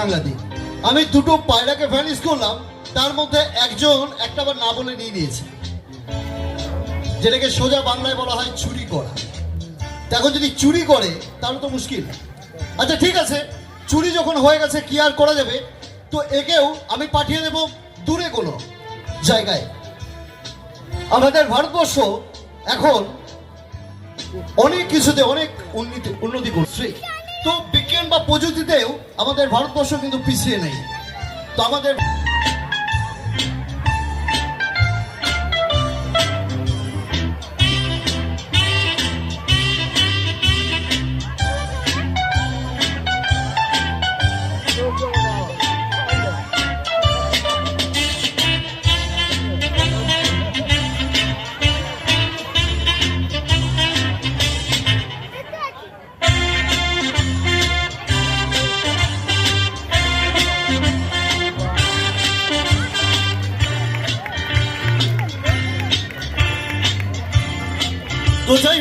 সাংঘাতিক। আমি দুটো পায়রাকে ভ্যানিশ করলাম, তার মধ্যে একজন একটা বার না বলে নিয়ে নিয়েছে, যেটাকে সোজা বাংলায় বলা হয় চুরি করা। এখন যদি চুরি করে তাহলে তো মুশকিল। আচ্ছা ঠিক আছে, চুরি যখন হয়ে গেছে কি আর করা যাবে, তো একেও আমি পাঠিয়ে দেব দূরে কোনো জায়গায়। আমাদের ভারতবর্ষ এখন অনেক কিছুতে অনেক উন্নতি করছে, তো বিজ্ঞান বা প্রযুক্তিতেও আমাদের ভারতবর্ষ কিন্তু পিছিয়ে নেই। তো আমাদের তো যাই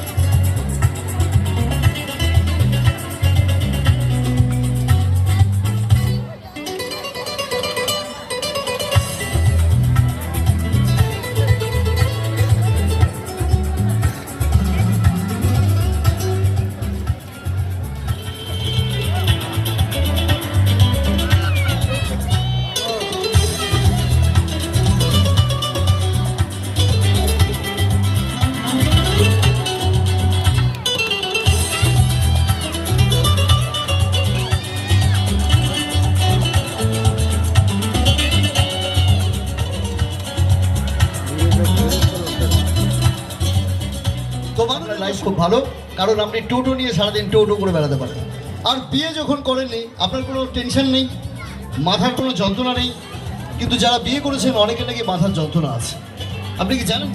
তোমার লাইফ খুব ভালো, কারণ আপনি টোটো নিয়ে সারাদিন টোটো করে বেড়াতে পারেন। আর বিয়ে যখন করেননি আপনার কোনো টেনশন নেই, মাথার কোনো যন্ত্রণা নেই। কিন্তু যারা বিয়ে করেছেন অনেকের নাকি মাথার যন্ত্রণা আছে। আপনি কি জানেন?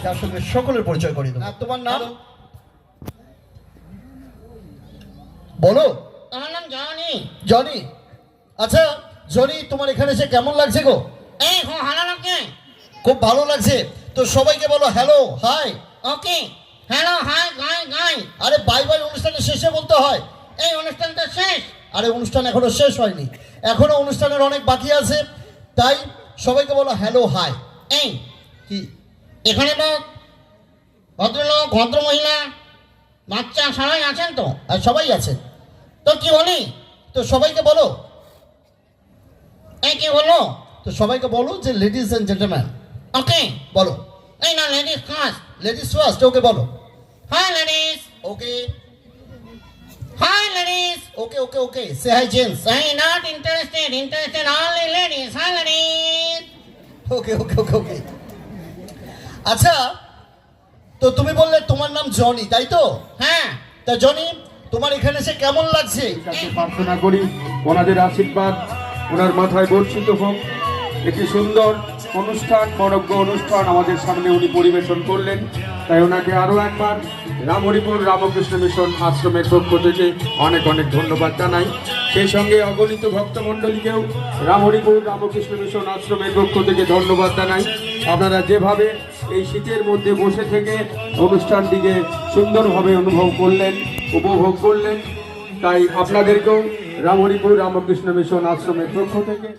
তার সঙ্গে সকলের পরিচয় করিয়ে দেবো। তোমার নাম বলো।
আমার নাম জনি।
জনি? আচ্ছা জনি, তোমার এখানে এসে কেমন লাগছে গো?
এই হো ভালো লাগছে।
খুব ভালো লাগছে। তো সবাইকে বলো হ্যালো হাই।
ওকে, হ্যালো হাই গাই গাই।
আরে বাই বাই অনুষ্ঠানের শেষে বলতে হয়।
এই অনুষ্ঠানটা শেষ।
আরে অনুষ্ঠান এখনো শেষ হয়নি, এখনো অনুষ্ঠানের অনেক বাকি আছে, তাই সবাইকে বলো হ্যালো হাই।
এই
কি
এখানে তো ভদ্রলোক ভদ্র মহিলা বাচ্চা সবাই আছেন তো?
আর সবাই আছে
তো কি বলি?
তো সবাইকে বলো।
এই কি বলো?
তো সবাইকে বলো যে লেডিস এন্ড জেন্টলম্যান।
ওকে
বলো।
এই না ladies first.
Ladies first. Okay বলো।
Hi ladies.
Okay
hi ladies.
Okay okay okay say hi gents.
I not interested. Interested only ladies. Hi ladies.
Okay okay okay okay. আচ্ছা তো তুমি বললে তোমার নাম জনি, তাই তো?
হ্যাঁ।
তা জনি, তোমার এখানে এসে কেমন লাগছে?
তাকে প্রার্থনা করি ওনাদের আশীর্বাদ ওনার মাথায় বর্ষিত হোক। একটি সুন্দর অনুষ্ঠান, মনজ্ঞ অনুষ্ঠান আমাদের সামনে উনি পরিবেশন করলেন, তাই ওনাকে আরও একবার রামহরিপুর রামকৃষ্ণ মিশন আশ্রমের পক্ষ থেকে অনেক অনেক ধন্যবাদ জানাই। সেই সঙ্গে অগণিত ভক্তমণ্ডলীকেও রামহরিপুর রামকৃষ্ণ মিশন আশ্রমের পক্ষ থেকে ধন্যবাদ জানাই। আপনারা যেভাবে এই শীতের মধ্যে বসে থেকে অনুষ্ঠানটিকে সুন্দরভাবে উপভোগ করলেন, তাই আপনাদেরকেও রামহরিপুর রামকৃষ্ণ মিশন আশ্রমের পক্ষ থেকে